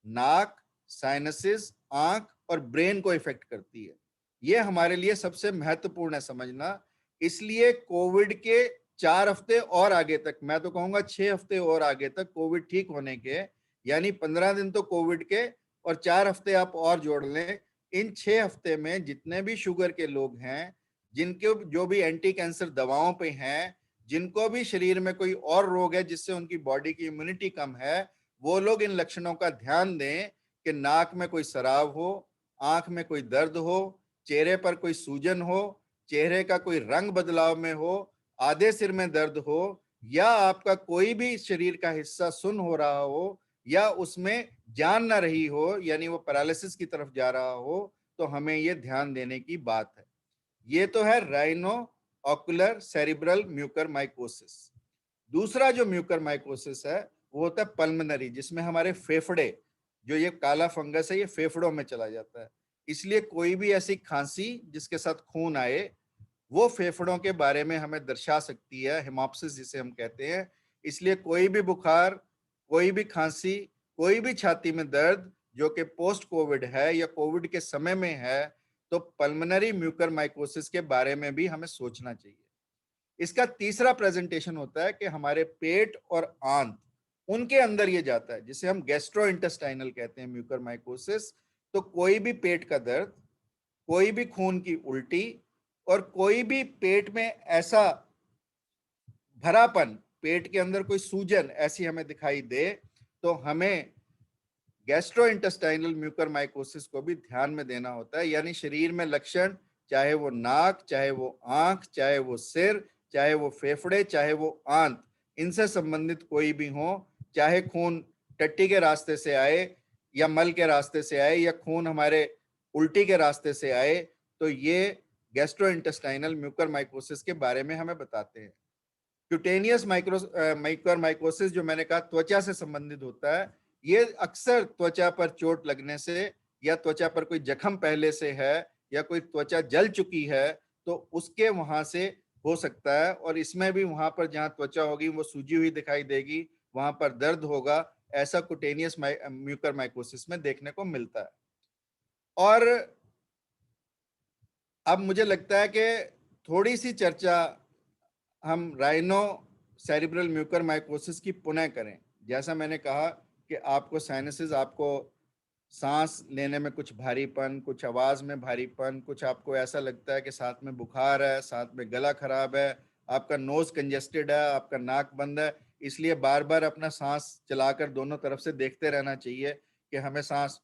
नाक, साइनसिस, आंख और ब्रेन को इफेक्ट करती है। ये हमारे लिए सबसे महत्वपूर्ण है समझना। इसलिए कोविड के 4 हफ्ते और आगे तक, मैं तो कहूंगा 6 हफ्ते और आगे तक कोविड ठीक होने के, यानी 15 दिन तो कोविड के और 4 हफ्ते आप और जोड़ लें, इन 6 हफ्ते में जितने भी शुगर के लोग हैं, जिनके जो भी एंटी कैंसर दवाओं पे हैं, जिनको भी शरीर में कोई और रोग है जिससे उनकी बॉडी की इम्यूनिटी कम है, वो लोग इन लक्षणों का ध्यान दें कि नाक में कोई सराव हो, आंख में कोई दर्द हो, चेहरे पर कोई सूजन हो, चेहरे का कोई रंग बदलाव में हो, आधे सिर में दर्द हो, या आपका कोई भी शरीर का हिस्सा सुन्न हो रहा हो, या उसमें जान ना रही हो, यानी वो पैरालिसिस की तरफ जा रहा हो, तो हमें ये ध्यान देने की बात है। ये तो है राइनो ऑकुलर सेरिब्रल म्यूकरमाइकोसिस। दूसरा जो म्यूकरमाइकोसिस है वो होता है पल्मोनरी, जिसमें हमारे फेफड़े, जो ये काला फंगस है, ये फेफड़ों में चला जाता है। इसलिए कोई भी ऐसी खांसी जिसके साथ खून आए, वो फेफड़ों के बारे में हमें दर्शा सकती है, हेमोप्सिस जिसे हम कहते हैं। इसलिए कोई भी बुखार, कोई भी खांसी, कोई भी छाती में दर्द जो कि पोस्ट कोविड है या कोविड के समय में है, तो पल्मोनरी म्यूकरमाइकोसिस के बारे में भी हमें सोचना चाहिए। इसका तीसरा प्रेजेंटेशन होता है कि हमारे पेट और आंत, उनके अंदर ये जाता है, जिसे हम गैस्ट्रोइंटेस्टाइनल कहते हैं म्यूकरमाइकोसिस। तो कोई भी पेट का दर्द, कोई भी खून की उल्टी, और कोई भी पेट में ऐसा भरापन, पेट के अंदर कोई सूजन ऐसी हमें दिखाई दे, तो हमें गैस्ट्रोइंटेस्टाइनल म्यूकरमाइकोसिस को भी ध्यान में देना होता है। यानी शरीर में लक्षण, चाहे वो नाक, चाहे वो आंख, चाहे वो सिर, चाहे वो फेफड़े, चाहे वो आंत, इनसे संबंधित कोई भी हो, चाहे खून टट्टी के रास्ते से आए या मल के रास्ते से आए, या खून हमारे उल्टी के रास्ते से आए, तो ये गैस्ट्रोइंटेस्टाइनल म्यूकरमाइकोसिस के बारे में हमें बताते हैं। क्यूटेनियस म्यूकरमाइकोसिस जो मैंने कहा त्वचा से संबंधित होता है, ये अक्सर त्वचा पर चोट लगने से या त्वचा पर कोई जख्म पहले से है या कोई त्वचा जल चुकी है तो उसके वहां से हो सकता है, और इसमें भी वहां पर जहां त्वचा होगी वो सूजी हुई दिखाई देगी, वहां पर दर्द होगा, ऐसा कुटेनियस म्यूकरमाइकोसिस में देखने को मिलता है। और अब मुझे लगता है कि थोड़ी सी चर्चा हम राइनो सेरिब्रल म्यूकरमाइकोसिस की पुनः करें। जैसा मैंने कहा कि आपको साइनसेस, आपको सांस लेने में कुछ भारीपन, कुछ आवाज में भारीपन, कुछ आपको ऐसा लगता है कि साथ में बुखार है, साथ में गला खराब है, आपका नोज कंजेस्टेड है, आपका नाक बंद है, इसलिए बार बार अपना सांस चलाकर दोनों तरफ से देखते रहना चाहिए कि हमें सांस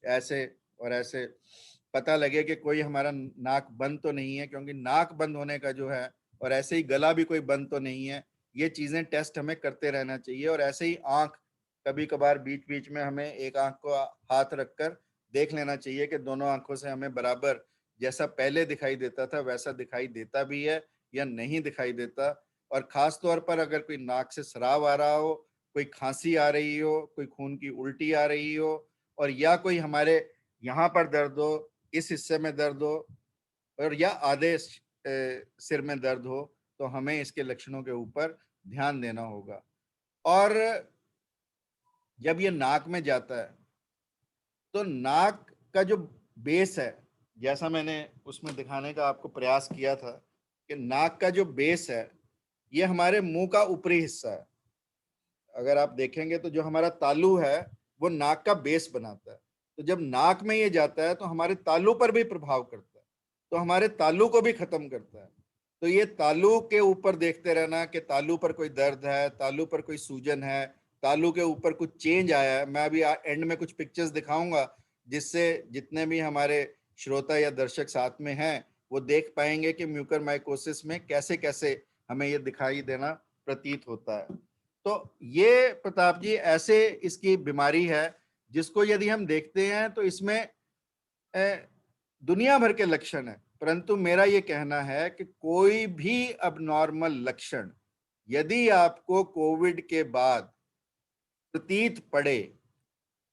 ऐसे और ऐसे पता लगे कि कोई हमारा नाक बंद तो नहीं है, क्योंकि नाक बंद होने का जो है और ऐसे ही गला भी कोई बंद तो नहीं है, ये चीजें टेस्ट हमें करते रहना चाहिए। और ऐसे ही आंख, कभी कभार बीच बीच में हमें एक आंख को हाथ रखकर देख लेना चाहिए कि दोनों आंखों से हमें बराबर जैसा पहले दिखाई देता था वैसा दिखाई देता भी है या नहीं दिखाई देता। और खास तौर पर अगर कोई नाक से स्राव आ रहा हो, कोई खांसी आ रही हो, कोई खून की उल्टी आ रही हो, और या कोई हमारे यहाँ पर दर्द हो, इस हिस्से में दर्द हो, और या आधे सिर में दर्द हो, तो हमें इसके लक्षणों के ऊपर ध्यान देना होगा। और जब ये नाक में जाता है तो नाक का जो बेस है, जैसा मैंने उसमें दिखाने का आपको प्रयास किया था कि नाक का जो बेस है ये हमारे मुंह का ऊपरी हिस्सा है। अगर आप देखेंगे तो जो हमारा तालू है वो नाक का बेस बनाता है, तो जब नाक में ये जाता है तो हमारे तालू पर भी प्रभाव करता है, तो हमारे तालू को भी खत्म करता है। तो ये तालू के ऊपर देखते रहना कि तालू पर कोई दर्द है, तालू पर कोई सूजन है, तालू के ऊपर कुछ चेंज आया है। मैं अभी एंड में कुछ पिक्चर्स दिखाऊंगा जिससे जितने भी हमारे श्रोता या दर्शक साथ में हैं वो देख पाएंगे कि म्यूकरमाइकोसिस में कैसे कैसे हमें ये दिखाई देना प्रतीत होता है। तो ये प्रताप जी ऐसे इसकी बीमारी है जिसको यदि हम देखते हैं तो इसमें दुनिया भर के लक्षण है, परंतु मेरा ये कहना है कि कोई भी अबनॉर्मल लक्षण यदि आपको कोविड के बाद प्रतीत पड़े,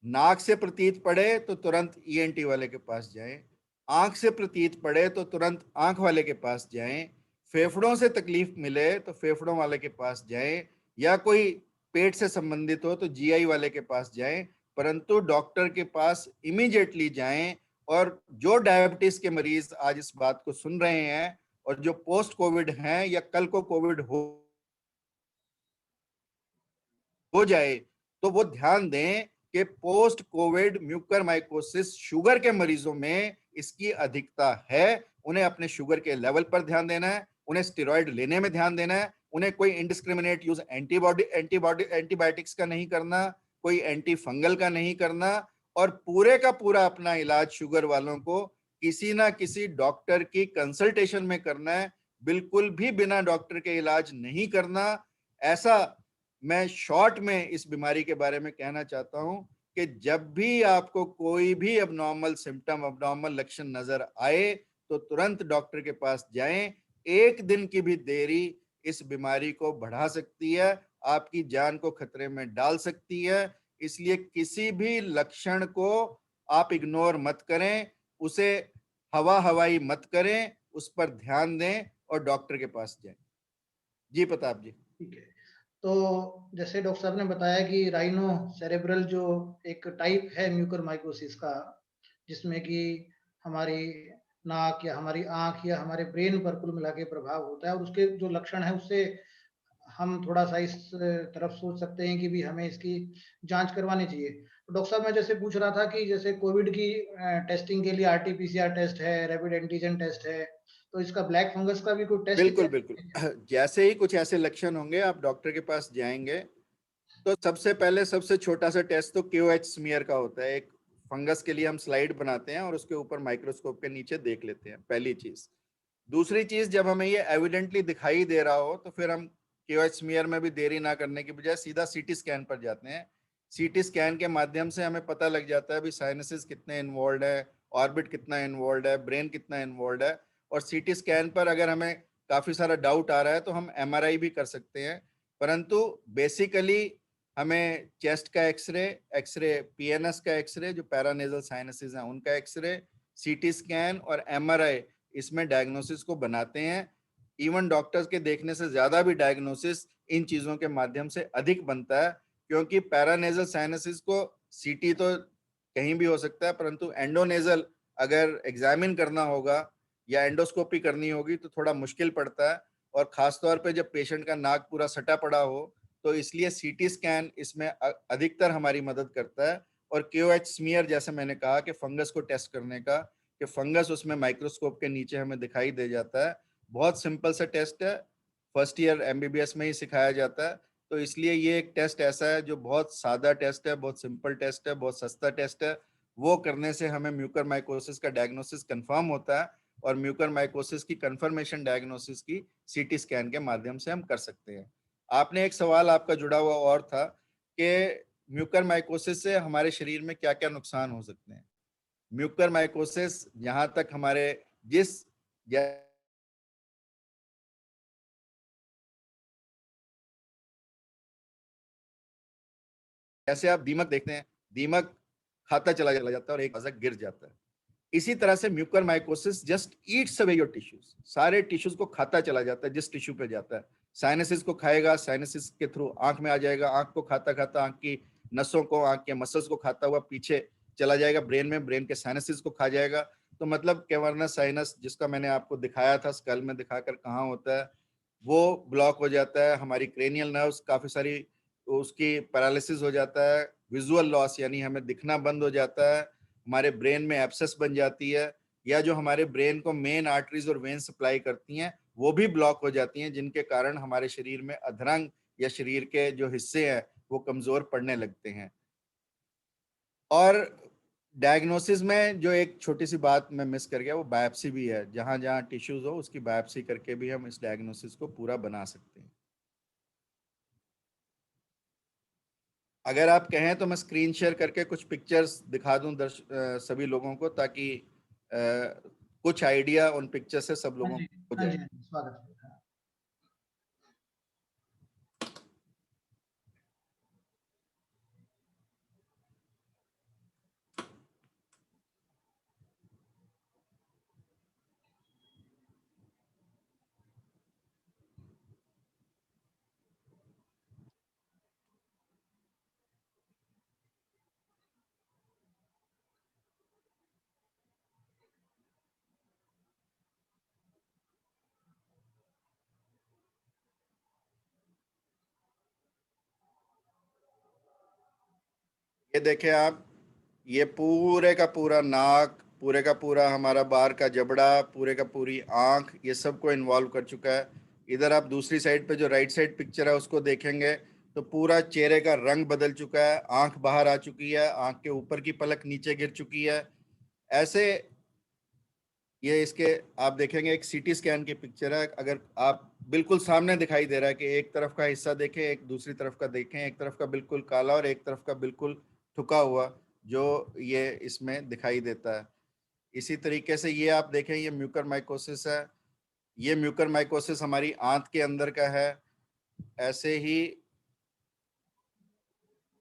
नाक से प्रतीत पड़े तो तुरंत ईएनटी वाले के पास जाएं, आंख से प्रतीत पड़े तो तुरंत आंख वाले के पास जाएं, फेफड़ों से तकलीफ मिले तो फेफड़ों वाले के पास जाएं, या कोई पेट से संबंधित हो तो जीआई वाले के पास जाएं, परंतु डॉक्टर के पास इमीडिएटली जाएं। और जो डायबिटीज के मरीज आज इस बात को सुन रहे हैं और जो पोस्ट कोविड हैं या कल को कोविड हो जाए तो वो ध्यान दें कि पोस्ट कोविड म्यूकरमाइकोसिस शुगर के मरीजों में इसकी अधिकता है। उन्हें अपने शुगर के लेवल पर ध्यान देना है, उन्हें स्टेरॉइड लेने में ध्यान देना है, उन्हें कोई इंडिस्क्रिमिनेट यूज एंटीबायोटिक्स का नहीं करना, कोई एंटी फंगल का नहीं करना, और पूरे का पूरा अपना इलाज शुगर वालों को किसी ना किसी डॉक्टर की कंसल्टेशन में करना है, बिल्कुल भी बिना डॉक्टर के इलाज नहीं करना। ऐसा मैं शॉर्ट में इस बीमारी के बारे में कहना चाहता हूं कि जब भी आपको कोई भी अबनॉर्मल सिम्टम, अबनॉर्मल लक्षण नजर आए तो तुरंत डॉक्टर के पास जाएं। एक दिन की भी देरी इस बीमारी को बढ़ा सकती है, आपकी जान को खतरे में डाल सकती है। इसलिए किसी भी लक्षण को आप इग्नोर मत करें, उसे हवाई मत करें, उस पर ध्यान दें और डॉक्टर के पास जाएं। जी प्रताप जी। ठीक है, तो जैसे डॉक्टर साहब ने बताया कि राइनो सेरेब्रल जो एक टाइप है म्यूकरमाइकोसिस का, जिसमें कि हमारी नाक या हमारी आंख या हमारे ब्रेन पर कुल मिला के प्रभाव होता है, और उसके जो लक्षण है उससे हम थोड़ा सा इस तरफ सोच सकते हैं कि भी हमें इसकी जांच करवानी चाहिए। तो डॉक्टर साहब मैं जैसे पूछ रहा था कि जैसे कोविड की टेस्टिंग के लिए आरटीपीसीआर टेस्ट है, रैपिड एंटीजन टेस्ट है, तो इसका ब्लैक फंगस का भी कोई टेस्ट बिल्कुल बिल्कुल, जैसे ही कुछ ऐसे लक्षण होंगे आप डॉक्टर के पास जाएंगे तो सबसे पहले सबसे छोटा सा टेस्ट तो KOH स्मीयर का होता है। एक फंगस के लिए हम स्लाइड बनाते हैं और उसके ऊपर माइक्रोस्कोप के नीचे देख लेते हैं, पहली चीज। दूसरी चीज, जब हमें ये एविडेंटली दिखाई दे रहा हो तो फिर हम KOH स्मीयर में भी देरी ना करने की बजाय सीधा CT स्कैन पर जाते हैं सीटी स्कैन के माध्यम से हमें पता लग जाता है अभी साइनसेस कितने इन्वॉल्व है, ऑर्बिट कितना इन्वॉल्व है, ब्रेन कितना इन्वॉल्व है। और सीटी स्कैन पर अगर हमें काफी सारा डाउट आ रहा है तो हम एमआरआई भी कर सकते हैं, परंतु बेसिकली हमें चेस्ट का एक्सरे पीएनएस का एक्सरे, जो पैरानेजल साइनसेस हैं उनका एक्सरे, सीटी स्कैन और एमआरआई इसमें डायग्नोसिस को बनाते हैं। इवन डॉक्टर्स के देखने से ज्यादा भी डायग्नोसिस इन चीजों के माध्यम से अधिक बनता है, क्योंकि पैरानेजल साइनसिस को सीटी तो कहीं भी हो सकता है, परंतु एंडोनेजल अगर एग्जामिन करना होगा या एंडोस्कोपी करनी होगी तो थोड़ा मुश्किल पड़ता है, और खासतौर पे जब पेशेंट का नाक पूरा सटा पड़ा हो, तो इसलिए सीटी स्कैन इसमें अधिकतर हमारी मदद करता है। और केओएच स्मीयर, जैसे मैंने कहा कि फंगस को टेस्ट करने का, कि फंगस उसमें माइक्रोस्कोप के नीचे हमें दिखाई दे जाता है। बहुत सिंपल सा टेस्ट है, फर्स्ट ईयर एमबीबीएस में ही सिखाया जाता है। तो इसलिए ये एक टेस्ट ऐसा है जो बहुत सादा टेस्ट है, बहुत सिंपल टेस्ट है, बहुत सस्ता टेस्ट है। वो करने से हमें म्यूकरमाइकोसिस का डायग्नोसिस कंफर्म होता है, और म्यूकरमाइकोसिस की कंफर्मेशन डायग्नोसिस की सीटी स्कैन के माध्यम से हम कर सकते हैं। आपने एक सवाल आपका जुड़ा हुआ और था कि म्यूकरमाइकोसिस से हमारे शरीर में क्या क्या नुकसान हो सकते हैं। म्यूकरमाइकोसिस जहां तक हमारे जैसे आप दीमक देखते हैं, दीमक खाता चला जाता है और एक गिर जाता है। इसी तरह से mucormycosis just Yeats away your tissues, सारे टिश्यूज को खाता चला जाता है जिस टिश्यू पे जाता है। साइनसिस को खाएगा, साइनसिस के थ्रू आंख में आ जाएगा, आंख को खाता खाता आंख की नसों को, आंख के मसल्स को खाता हुआ पीछे चला जाएगा ब्रेन में, ब्रेन के साइनसिस को खा जाएगा। तो मतलब कैवर्नस साइनस, जिसका मैंने आपको दिखाया था स्कल में दिखाकर कहाँ होता है, वो ब्लॉक हो जाता है। हमारी क्रेनियल नर्व्स काफी सारी उसकी पैरालिसिस हो जाता है, विजुअल लॉस यानी हमें दिखना बंद हो जाता है, हमारे ब्रेन में एब्सेस बन जाती है, या जो हमारे ब्रेन को मेन आर्टरीज और वेन सप्लाई करती हैं वो भी ब्लॉक हो जाती हैं, जिनके कारण हमारे शरीर में अधरंग या शरीर के जो हिस्से हैं वो कमजोर पड़ने लगते हैं। और डायग्नोसिस में जो एक छोटी सी बात मैं मिस कर गया, वो बायोप्सी भी है। जहां जहां टिश्यूज हो उसकी बायोप्सी करके भी हम इस डायग्नोसिस को पूरा बना सकते हैं। अगर आप कहें तो मैं स्क्रीन शेयर करके कुछ पिक्चर्स दिखा दूं सभी लोगों को, ताकि कुछ आइडिया उन पिक्चर से सब लोगों को हो जाए। स्वागत है। ये देखें आप, ये पूरे का पूरा नाक, पूरे का पूरा हमारा बाहर का जबड़ा, पूरे का पूरी आंख, ये सब को इन्वॉल्व कर चुका है। इधर आप दूसरी साइड पे जो राइट साइड पिक्चर है उसको देखेंगे तो पूरा चेहरे का रंग बदल चुका है, आंख बाहर आ चुकी है, आंख के ऊपर की पलक नीचे गिर चुकी है। ऐसे ये इसके आप देखेंगे एक सीटी स्कैन की पिक्चर है। अगर आप बिल्कुल सामने दिखाई दे रहा है कि एक तरफ का हिस्सा देखें, एक दूसरी तरफ का देखें, एक तरफ का बिल्कुल काला और एक तरफ का बिल्कुल ठुका हुआ, जो ये इसमें दिखाई देता है। इसी तरीके से ये आप देखें, ये म्यूकरमाइकोसिस है, ये म्यूकरमाइकोसिस हमारी आंत के अंदर का है। ऐसे ही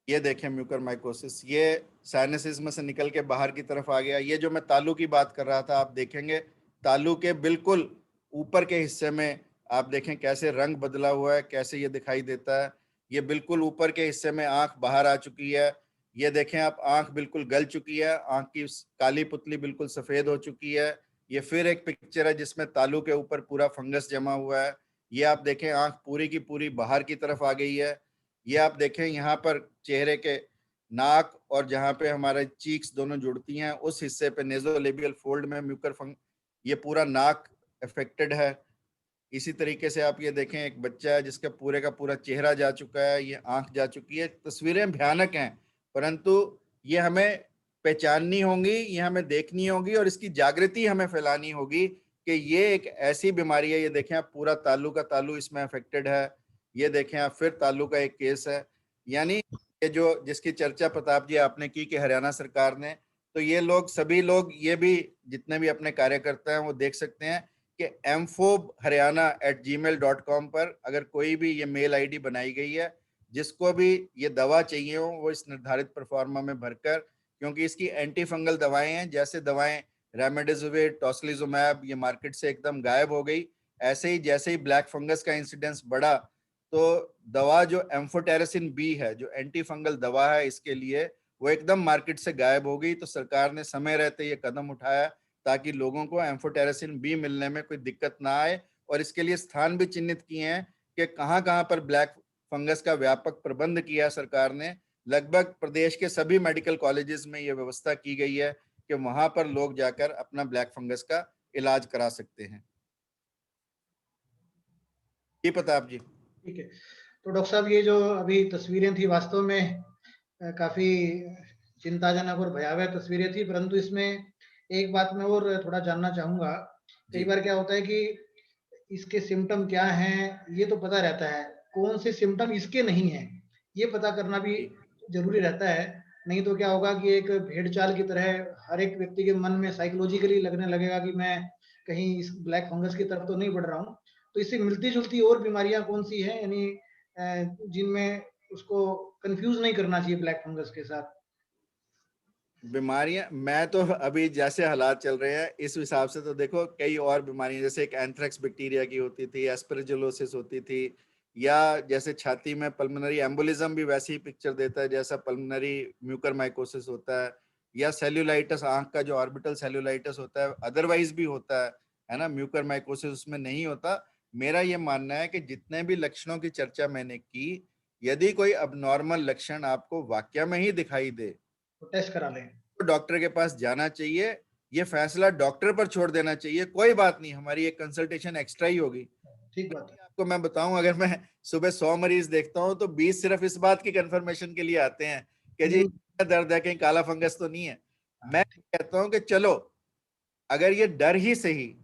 ये देखें म्यूकरमाइकोसिस, ये साइनसिस में से निकल के बाहर की तरफ आ गया। ये जो मैं तालू की बात कर रहा था, आप देखेंगे तालू के बिल्कुल ऊपर के हिस्से में आप देखें कैसे रंग बदला हुआ है, कैसे ये दिखाई देता है। ये बिल्कुल ऊपर के हिस्से में आंख बाहर आ चुकी है। ये देखें आप, आंख बिल्कुल गल चुकी है, आंख की काली पुतली बिल्कुल सफेद हो चुकी है। ये फिर एक पिक्चर है जिसमें तालू के ऊपर पूरा फंगस जमा हुआ है। ये आप देखें आंख पूरी की पूरी बाहर की तरफ आ गई है। ये आप देखें यहाँ पर चेहरे के नाक और जहाँ पे हमारे चीक्स दोनों जुड़ती हैं उस हिस्से पे नेजोलेबियल फोल्ड में ये पूरा नाक अफेक्टेड है। इसी तरीके से आप ये देखें, एक बच्चा है जिसका पूरे का पूरा चेहरा जा चुका है, ये आंख जा चुकी है। तस्वीरें भयानक हैं, परंतु ये हमें पहचाननी होंगी, ये हमें देखनी होगी और इसकी जागृति हमें फैलानी होगी कि ये एक ऐसी बीमारी है। ये देखें आप, पूरा तालू का तालू इसमें अफेक्टेड है। ये देखें आप, फिर तालू का एक केस है। यानी ये जो जिसकी चर्चा प्रताप जी आपने की कि हरियाणा सरकार ने, तो ये लोग सभी लोग ये भी जितने भी अपने कार्यकर्ता हैं वो देख सकते हैं कि mfob.haryana@gmail.com पर अगर कोई भी ये मेल आईडी बनाई गई है, जिसको भी ये दवा चाहिए हो वो इस निर्धारित प्रोफार्मा में भरकर, क्योंकि इसकी एंटी फंगल दवाएं हैं, जैसे दवाएं रेमडेसिविर, टोसिलिजुमैब ये मार्केट से एकदम गायब हो गई, ऐसे ही जैसे ही ब्लैक फंगस का इंसिडेंस बढ़ा तो दवा जो एम्फोटेरेसिन बी है, जो एंटी फंगल दवा है इसके लिए, वो एकदम मार्केट से गायब हो गई। तो सरकार ने समय रहते ये कदम उठाया ताकि लोगों को एम्फोटेरेसिन बी मिलने में कोई दिक्कत ना आए, और इसके लिए स्थान भी चिन्हित किए हैं कि कहाँ कहाँ पर ब्लैक फंगस का व्यापक प्रबंध किया सरकार ने। लगभग प्रदेश के सभी मेडिकल कॉलेजेस में ये व्यवस्था की गई है कि वहां पर लोग जाकर अपना ब्लैक फंगस का इलाज करा सकते हैं। जी प्रताप जी। ठीक है, तो डॉक्टर साहब ये जो अभी तस्वीरें थी वास्तव में काफी चिंताजनक और भयावह तस्वीरें थी, परंतु इसमें एक बात मैं और थोड़ा जानना चाहूंगा। कई बार क्या होता है कि इसके सिम्टम क्या हैं ये तो पता रहता है, कौन से सिम्टम इसके नहीं हैं ये पता करना भी जरूरी रहता है। नहीं तो क्या होगा कि एक भेड़ चाल की तरह हर एक व्यक्ति के मन में साइकोलॉजिकली लगने लगेगा कि मैं कहीं इस ब्लैक फंगस की तरफ तो नहीं बढ़ रहा हूँ। तो इससे मिलती जुलती और बीमारियां कौन सी हैं, यानी जिनमें उसको कंफ्यूज नहीं करना चाहिए ब्लैक फंगस के साथ? बीमारियां, मैं तो अभी जैसे हालात चल रहे हैं इस हिसाब से तो देखो कई और बीमारियां, जैसे एक एंथ्रेक्स बैक्टीरिया की होती थी, एस्परजिलोसिस होती थी, या जैसे छाती में पल्मोनरी एम्बोलिज्म भी वैसी ही पिक्चर देता है जैसा पल्मोनरी म्यूकरमाइकोसिस होता है, या सेल्यूलाइटिस, आंख का जो ऑर्बिटल सेल्यूलाइटिस होता है, अदरवाइज भी होता है ना, म्यूकरमाइकोसिस उसमें नहीं होता। मेरा ये मानना है कि जितने भी लक्षणों की चर्चा मैंने की, यदि कोई अबनॉर्मल लक्षण आपको वाकया में ही दिखाई दे तो टेस्ट करा लें, तो डॉक्टर के पास जाना चाहिए। ये फैसला डॉक्टर पर छोड़ देना चाहिए। कोई बात नहीं, हमारी एक कंसल्टेशन एक्स्ट्रा ही होगी। ठीक बात है। आपको मैं बताऊं, अगर मैं सुबह 100 मरीज देखता हूं तो 20 सिर्फ इस बात की कंफर्मेशन के लिए आते हैं कि जी दर्द है, कहीं काला फंगस तो नहीं है। मैं कहता हूं कि चलो अगर ये डर ही सही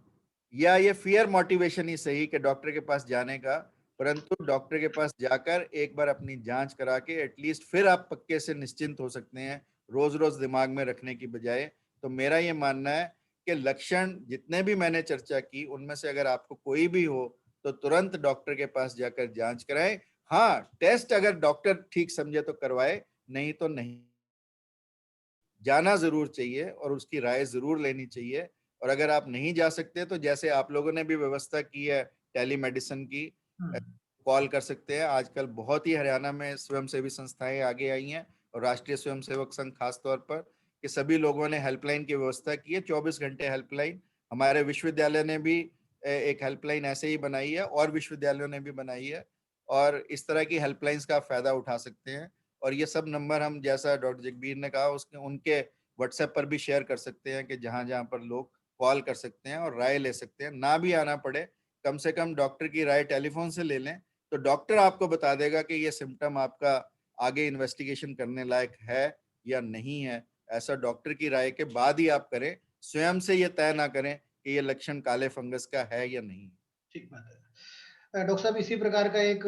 या ये फियर मोटिवेशन ही सही कि डॉक्टर के पास जाने का, परंतु डॉक्टर के पास जाकर एक बार अपनी जांच करा के एटलीस्ट फिर आप पक्के से निश्चिंत हो सकते हैं, रोज रोज दिमाग में रखने की बजाय। तो मेरा ये मानना है कि लक्षण जितने भी मैंने चर्चा की उनमें से अगर आपको कोई भी हो तो तुरंत डॉक्टर के पास जाकर जांच कराएं। हाँ, टेस्ट अगर डॉक्टर ठीक समझे तो करवाए, नहीं तो नहीं। जाना जरूर चाहिए और उसकी राय जरूर लेनी चाहिए। और अगर आप नहीं जा सकते तो जैसे आप लोगों ने भी व्यवस्था की है टेली मेडिसिन की, कॉल कर सकते हैं। आजकल बहुत ही हरियाणा में स्वयंसेवी संस्थाएं आगे आई हैं और राष्ट्रीय स्वयंसेवक संघ खास तौर पर, कि सभी लोगों ने हेल्पलाइन की व्यवस्था की है, 24 घंटे हेल्पलाइन। हमारे विश्वविद्यालय ने भी एक हेल्पलाइन ऐसे ही बनाई है और विश्वविद्यालयों ने भी बनाई है, और इस तरह की हेल्पलाइंस का फायदा उठा सकते हैं। और ये सब नंबर हम, जैसा डॉक्टर जगबीर ने कहा, उसके उनके व्हाट्सएप पर भी शेयर कर सकते हैं कि जहां जहां पर लोग कॉल कर सकते हैं और राय ले सकते हैं। ना भी आना पड़े, कम से कम डॉक्टर की राय टेलीफोन से ले लें तो डॉक्टर आपको बता देगा कि ये सिम्टम आपका आगे इन्वेस्टिगेशन करने लायक है या नहीं है। ऐसा डॉक्टर की राय के बाद ही आप करें, स्वयं से ये तय ना करें कि ये लक्षण काले फंगस का है या नहीं। ठीक बात है। डॉक्टर साहब, इसी प्रकार का एक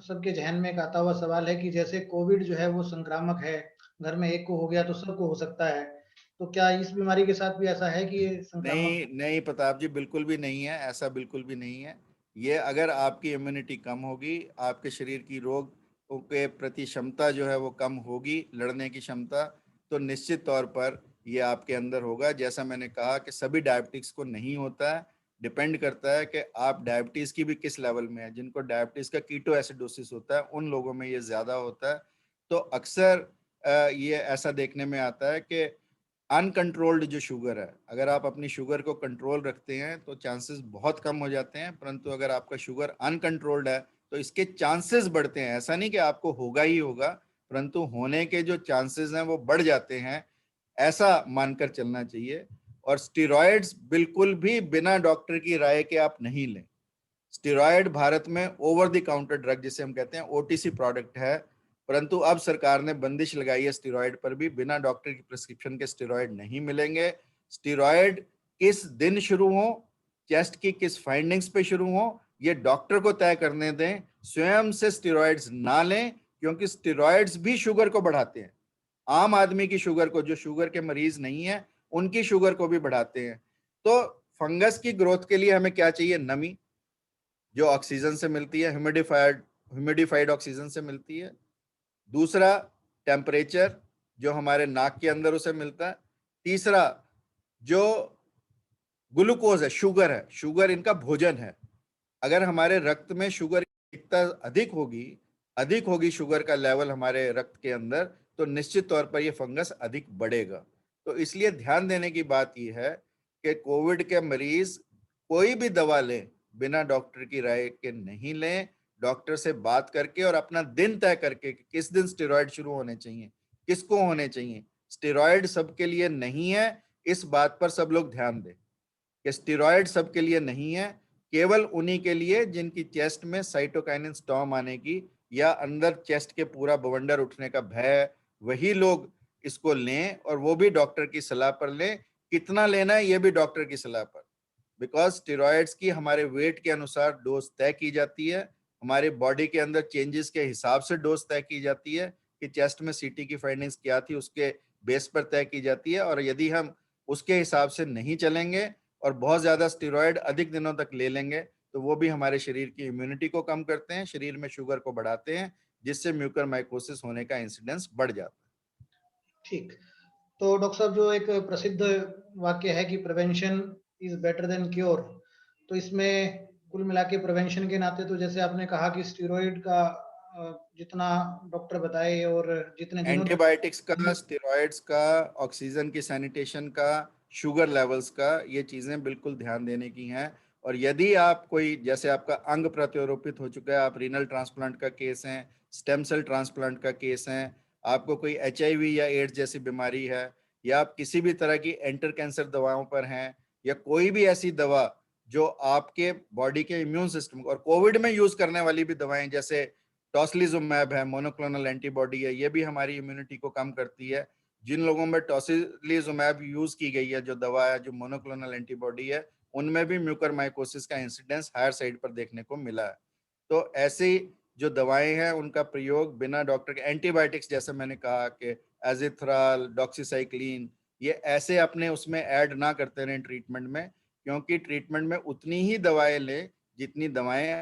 सबके जहन में एक आता हुआ सवाल है कि जैसे कोविड जो है वो संक्रामक है, घर में एक को हो गया तो सबको हो सकता है, तो क्या इस बीमारी के साथ भी ऐसा है कि ये संक्रामक? नहीं प्रताप जी, बिल्कुल भी नहीं है, ऐसा बिल्कुल भी नहीं है। ये अगर आपकी इम्यूनिटी कम होगी, आपके शरीर की रोग के प्रति क्षमता जो है वो कम होगी, लड़ने की क्षमता, तो निश्चित तौर पर ये आपके अंदर होगा। जैसा मैंने कहा कि सभी डायबिटिक्स को नहीं होता है, डिपेंड करता है कि आप डायबिटीज की भी किस लेवल में है। जिनको डायबिटीज का कीटो एसिडोसिस होता है उन लोगों में ये ज्यादा होता है। तो अक्सर ये ऐसा देखने में आता है कि अनकंट्रोल्ड जो शुगर है, अगर आप अपनी शुगर को कंट्रोल रखते हैं तो चांसेस बहुत कम हो जाते हैं, परंतु अगर आपका शुगर अनकंट्रोल्ड है तो इसके चांसेस बढ़ते हैं। ऐसा नहीं कि आपको होगा ही होगा, परंतु होने के जो चांसेस हैं वो बढ़ जाते हैं, ऐसा मानकर चलना चाहिए। और स्टेरॉइड्स बिल्कुल भी बिना डॉक्टर की राय के आप नहीं लें। स्टेरॉइड भारत में ओवर द काउंटर ड्रग जिसे हम कहते हैं ओटीसी प्रोडक्ट है, परंतु अब सरकार ने बंदिश लगाई है स्टेरॉइड पर भी। बिना डॉक्टर की प्रिस्क्रिप्शन के स्टेरॉइड नहीं मिलेंगे। स्टेरॉइड किस दिन शुरू हो, चेस्ट की किस फाइंडिंग्स पे शुरू हो, ये डॉक्टर को तय करने दें। स्वयं से स्टेरॉइड्स ना लें, क्योंकि स्टेरॉइड्स भी शुगर को बढ़ाते हैं। आम आदमी की शुगर को, जो शुगर के मरीज नहीं है, उनकी शुगर को भी बढ़ाते हैं। तो फंगस की ग्रोथ के लिए हमें क्या चाहिए? नमी, जो ऑक्सीजन से मिलती है, ह्यूमिडिफाइड ऑक्सीजन से मिलती है। दूसरा, टेम्परेचर, जो हमारे नाक के अंदर उसे मिलता है। तीसरा, जो ग्लूकोज है, शुगर है, शुगर इनका भोजन है। अगर हमारे रक्त में शुगर इतना अधिक होगी शुगर का लेवल हमारे रक्त के अंदर, तो निश्चित तौर पर यह फंगस अधिक बढ़ेगा। तो इसलिए ध्यान देने की बात यह है कि कोविड के मरीज कोई भी दवा लें बिना डॉक्टर की राय के नहीं लें। डॉक्टर से बात करके और अपना दिन तय करके कि किस दिन स्टेरॉइड शुरू होने चाहिए, किसको होने चाहिए। स्टेरॉइड सबके लिए नहीं है, इस बात पर सब लोग ध्यान दें कि स्टेरॉइड सबके लिए नहीं है, केवल उन्हीं के लिए जिनकी चेस्ट में साइटोकाइनिन स्टॉर्म आने की या अंदर चेस्ट के पूरा बवंडर उठने का भय है, वही लोग इसको लें, और वो भी डॉक्टर की सलाह पर लें। कितना लेना है ये भी डॉक्टर की सलाह पर, बिकॉज स्टेरॉइड्स की हमारे वेट के अनुसार डोज तय की जाती है, हमारे बॉडी के अंदर चेंजेस के हिसाब से डोज तय की जाती है कि चेस्ट में सीटी की फाइंडिंग्स क्या थी उसके बेस पर तय की जाती है। और यदि हम उसके हिसाब से नहीं चलेंगे और बहुत ज्यादा स्टेरॉइड अधिक दिनों तक ले लेंगे तो वो भी हमारे शरीर की इम्यूनिटी को कम करते हैं, शरीर में शुगर को बढ़ाते हैं, जिससे म्यूकरमाइकोसिस होने का इंसिडेंस बढ़ जाता है। ठीक। तो डॉक्टर साहब, जो एक प्रसिद्ध वाक्य है कि prevention is better than cure, तो इसमें कुल मिला के प्रिवेंशन के नाते तो जैसे आपने कहा कि स्टेरॉइड का जितना डॉक्टर बताए और जितने दिनों एंटीबायोटिक्स का, स्टेरॉइड्स का, ऑक्सीजन की सैनिटेशन का, शुगर लेवल्स का, ये चीजें बिल्कुल ध्यान देने की हैं। और यदि आप कोई, जैसे आपका अंग प्रत्यारोपित हो चुका है, आप रीनल ट्रांसप्लांट का केस है, स्टेम सेल ट्रांसप्लांट का केस है, आपको कोई HIV या एड्स जैसी बीमारी है, या आप किसी भी तरह की एंटर कैंसर दवाओं पर हैं, या कोई भी ऐसी दवा जो आपके बॉडी के इम्यून सिस्टम, और कोविड में यूज करने वाली भी दवाएं जैसे टॉसिलिजुमैब है, मोनोक्लोनल एंटीबॉडी है, ये भी हमारी इम्यूनिटी को कम करती है। जिन लोगों में टॉसिलिजुमैब यूज की गई है, जो दवा है, जो मोनोक्लोनल एंटीबॉडी है, उनमें भी म्यूकरमाइकोसिस का इंसिडेंस हायर साइड पर देखने को मिला है। तो ऐसी जो दवाएं हैं उनका प्रयोग बिना डॉक्टर के, एंटीबायोटिक्स जैसे मैंने कहा कि एजिथ्राल, डॉक्सीसाइक्लिन, ये ऐसे अपने उसमें ऐड ना करते रहें ट्रीटमेंट में, क्योंकि ट्रीटमेंट में उतनी ही दवाएं लें जितनी दवाएं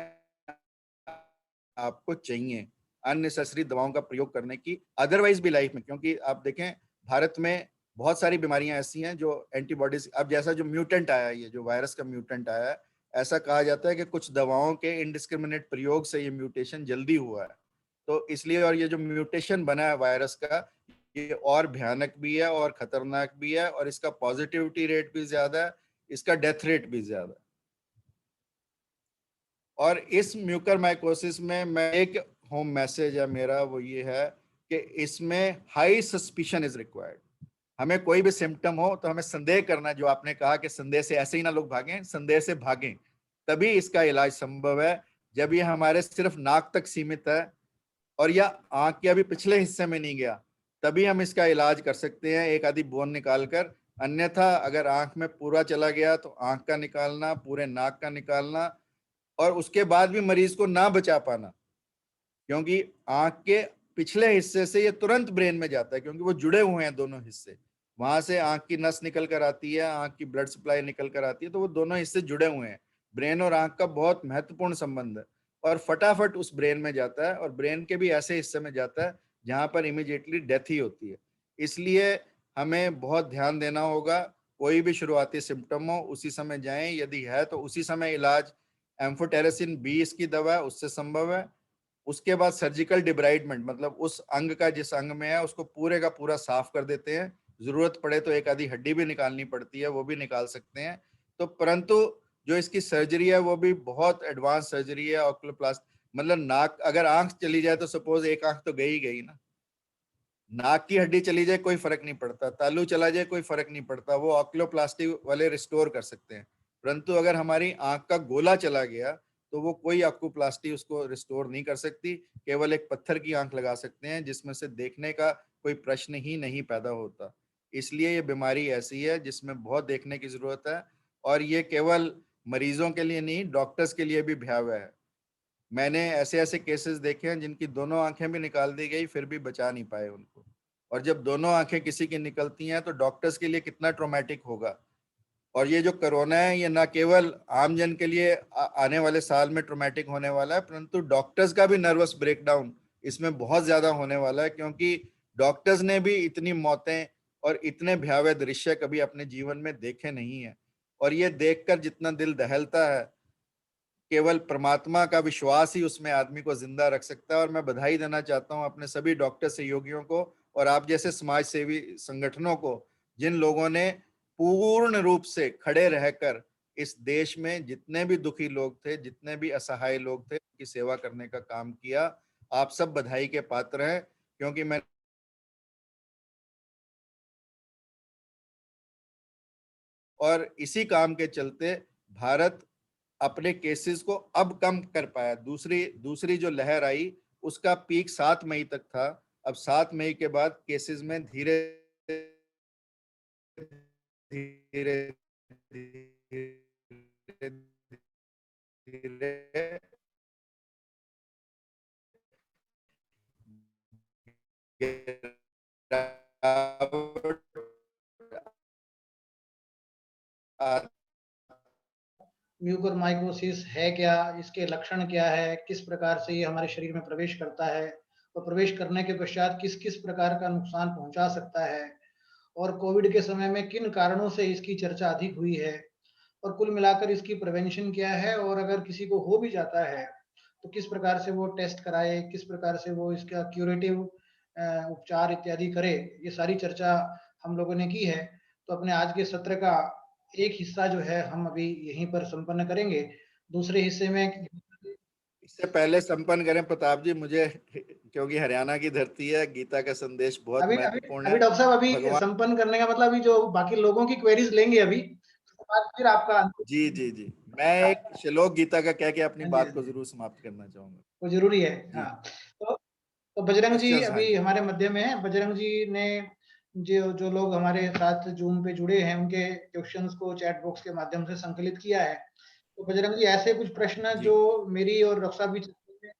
आपको चाहिए, अननेसेसरी दवाओं का प्रयोग करने की अदरवाइज भी लाइफ में। क्योंकि आप देखें भारत में बहुत सारी बीमारियां ऐसी हैं जो एंटीबॉडीज, अब जैसा जो म्यूटेंट आया है, ये जो वायरस का म्यूटेंट आया है, ऐसा कहा जाता है कि कुछ दवाओं के इनडिस्क्रिमिनेट प्रयोग से ये म्यूटेशन जल्दी हुआ है। तो इसलिए, और ये जो म्यूटेशन बना है वायरस का, ये और भयानक भी है और खतरनाक भी है, और इसका पॉजिटिविटी रेट भी ज्यादा है, इसका डेथ रेट भी ज्यादा है। और इस म्यूकरमाइकोसिस में मैं, एक होम मैसेज है मेरा, वो ये है कि इसमें हाई सस्पिशन इज रिक्वायर्ड। हमें कोई भी सिम्टम हो तो हमें संदेह करना, जो आपने कहा कि संदेह से ऐसे ही ना लोग भागें, संदेह से भागें, तभी इसका इलाज संभव है। जब ये हमारे सिर्फ नाक तक सीमित है और या आंख के अभी पिछले हिस्से में नहीं गया, तभी हम इसका इलाज कर सकते हैं एक आधी बोन निकाल कर। अन्यथा अगर आंख में पूरा चला गया तो आंख का निकालना, पूरे नाक का निकालना, और उसके बाद भी मरीज को ना बचा पाना, क्योंकि आंख के पिछले हिस्से से ये तुरंत ब्रेन में जाता है, क्योंकि वो जुड़े हुए हैं दोनों हिस्से, वहां से आंख की नस निकल कर आती है, आंख की ब्लड सप्लाई निकल कर आती है, तो वो दोनों हिस्से जुड़े हुए हैं। ब्रेन और आंख का बहुत महत्वपूर्ण संबंध है, और फटाफट उस ब्रेन में जाता है, और ब्रेन के भी ऐसे हिस्से में जाता है जहां पर इमीडिएटली डेथ ही होती है। इसलिए हमें बहुत ध्यान देना होगा, कोई भी शुरुआती सिम्टम हो उसी समय जाएं, यदि है तो उसी समय इलाज। एम्फोटेरेसिन 20 की दवा है, उससे संभव है। उसके बाद सर्जिकल डिब्राइडमेंट, मतलब उस अंग का जिस अंग में है उसको पूरे का पूरा साफ कर देते हैं, जरूरत पड़े तो एक आधी हड्डी भी निकालनी पड़ती है, वो भी निकाल सकते हैं। तो परंतु जो इसकी सर्जरी है वो भी बहुत एडवांस सर्जरी है, ऑक्लोप्लास्ट, मतलब नाक, अगर आंख चली जाए तो सपोज एक आंख तो गई ना, नाक की हड्डी चली जाए कोई फर्क नहीं पड़ता, तालू चला जाए कोई फर्क नहीं पड़ता, वो ऑक्लोप्लास्टी वाले रिस्टोर कर सकते हैं। परंतु अगर हमारी आंख का गोला चला गया तो वो कोई ऑक्लोप्लास्टी उसको रिस्टोर नहीं कर सकती, केवल एक पत्थर की आंख लगा सकते हैं जिसमें से देखने का कोई प्रश्न ही नहीं पैदा होता। इसलिए ये बीमारी ऐसी है जिसमें बहुत देखने की जरूरत है, और ये केवल मरीजों के लिए नहीं, डॉक्टर्स के लिए भी भयावह है। मैंने ऐसे ऐसे केसेस देखे हैं जिनकी दोनों आंखें भी निकाल दी गई फिर भी बचा नहीं पाए उनको। और जब दोनों आंखें किसी की निकलती हैं तो डॉक्टर्स के लिए कितना ट्रॉमेटिक होगा। और ये जो कोरोना है ये ना केवल आम जन के लिए आने वाले साल में ट्रॉमेटिक होने वाला है, परंतु डॉक्टर्स का भी नर्वस ब्रेकडाउन इसमें बहुत ज्यादा होने वाला है, क्योंकि डॉक्टर्स ने भी इतनी मौतें और इतने भयावह दृश्य कभी अपने जीवन में देखे नहीं है। और ये देखकर जितना दिल दहलता है, केवल परमात्मा का विश्वास ही उसमें आदमी को जिंदा रख सकता है। और मैं बधाई देना चाहता हूं अपने सभी डॉक्टर सहयोगियों को और आप जैसे समाज सेवी संगठनों को, जिन लोगों ने पूर्ण रूप से खड़े रहकर इस देश में जितने भी दुखी लोग थे, जितने भी असहाय लोग थे, उनकी सेवा करने का काम किया। आप सब बधाई के पात्र हैं, क्योंकि मैं और इसी काम के चलते भारत अपने केसेस को अब कम कर पाया। दूसरी जो लहर आई उसका पीक 7 मई तक था। अब 7 मई के बाद केसेस में धीरे धीरे धीरे म्यूकोरमाइकोसिस है क्या, इसके लक्षण क्या है, किस प्रकार से ये हमारे शरीर में प्रवेश करता है और प्रवेश करने के पश्चात किस किस प्रकार का नुकसान पहुंचा सकता है, और कोविड के समय में किन कारणों से इसकी चर्चा अधिक हुई है, और कुल मिलाकर इसकी प्रिवेंशन क्या है, और अगर किसी को हो भी जाता है तो किस प्रकार से वो टेस्ट कराए, किस प्रकार से वो इसका क्यूरेटिव उपचार इत्यादि करे। ये सारी चर्चा हम लोगों ने की है। तो अपने आज के सत्र का एक हिस्सा जो है हम अभी यहीं पर संपन्न करेंगे। दूसरे हिस्से में इससे पहले संपन्न करें प्रताप जी, मुझे क्योंकि हरियाणा की धरती है, गीता का संदेश बहुत अभी महत्वपूर्ण अभी है। डॉक्टर साहब अभी भगवान संपन्न करने का मतलब अभी जो बाकी लोगों की क्वेरीज लेंगे अभी, उसके बाद फिर आपका जी जी जी, मैं एक श्लोक गीता का कह के अपनी हाँ जी, बात हाँ को जी, जरूर समाप्त करना चाहूंगा। वो जरूरी है। जी, हाँ, तो बजरंग जी क्वेश्चंस, हाँ अभी जी। हमारे मध्य में है। बजरंग जी ने जो जो लोग हमारे साथ जूम पे जुड़े हैं उनके क्वेश्चंस को चैट बॉक्स के माध्यम से संकलित किया है। तो बजरंग जी ऐसे कुछ प्रश्न जी, जो मेरी और डॉक्टर साहब की चर्चा में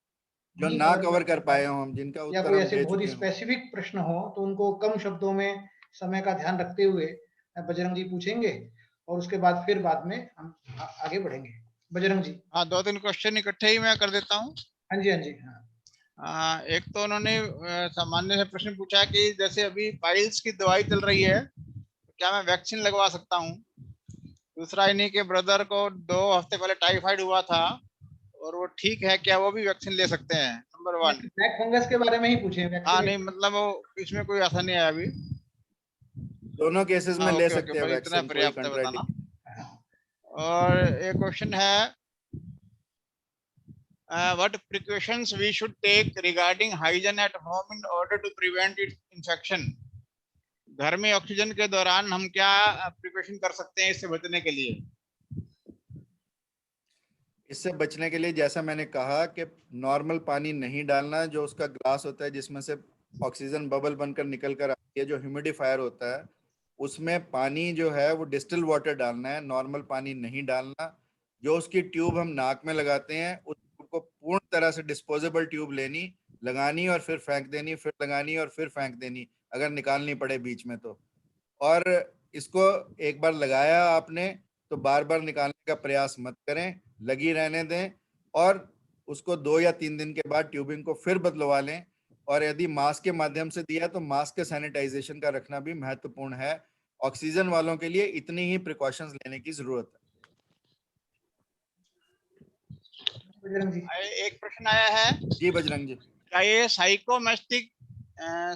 जो नहीं ना कवर कवर कर कर पाए पाए, हो हम, जिनका या उत्तर कोई हम ऐसे दे बहुत ही चुके हों। स्पेसिफिक प्रश्न हो, तो उनको कम शब्दों में समय का ध्यान रखते हुए बजरंग जी पूछेंगे और उसके बाद फिर बाद में हम आगे बढ़ेंगे। बजरंग जी। हाँ, 2-3 क्वेश्चन इकट्ठे ही मैं कर देता हूँ। हाँ जी, हाँ जी, हाँ। एक तो उन्होंने सामान्य से प्रश्न पूछा कि जैसे अभी पाइल्स की दवाई चल रही है, तो क्या मैं वैक्सीन लगवा सकता हूँ। दूसरा, इन्हीं के ब्रदर को 2 हफ्ते पहले टाइफाइड हुआ था और वो ठीक है, क्या वो भी वैक्सीन ले सकते हैं। नंबर 1। ब्लैक फंगस के बारे में ही पूछे, हाँ नहीं, वैक्सीनेशन। मतलब वो इसमें कोई ऐसा नहीं है अभी। दोनों केसेस में हाँ, ले ओके ओके, सकते हैं बस इतना वैक्सीन, कोई पर्याप्त है बताना। कंट्राइंडिकेशन। और एक क्वेश्चन है, what precautions we should take regarding hygiene at home in order to prevent its infection। घर में ऑक्सीजन के दौरान हम क्या प्रिकॉशन कर सकते हैं इससे बचने के लिए। इससे बचने के लिए जैसा मैंने कहा कि नॉर्मल पानी नहीं डालना, जो उसका ग्लास होता है जिसमें से ऑक्सीजन बबल बनकर निकल कर आती है, जो ह्यूमिडिफायर होता है, उसमें पानी जो है वो डिस्टिल वाटर डालना है, नॉर्मल पानी नहीं डालना। जो उसकी ट्यूब हम नाक में लगाते हैं उस ट्यूब को पूर्ण तरह से डिस्पोजेबल ट्यूब लेनी, लगानी और फिर फेंक देनी, फिर लगानी और फिर फेंक देनी, अगर निकालनी पड़े बीच में तो। और इसको एक बार लगाया आपने तो बार बार निकालने का प्रयास मत करें, लगी रहने दें। और उसको 2 या 3 दिन के बाद ट्यूबिंग को फिर बदलवा लें। और यदि मास्क के माध्यम से दिया तो मास्क के सैनिटाइजेशन का रखना भी महत्वपूर्ण है। ऑक्सीजन वालों के लिए इतनी ही प्रिकॉशंस लेने की जरूरत है। बजरंग जी। एक प्रश्न आया है, जी बजरंग जी। क्या ये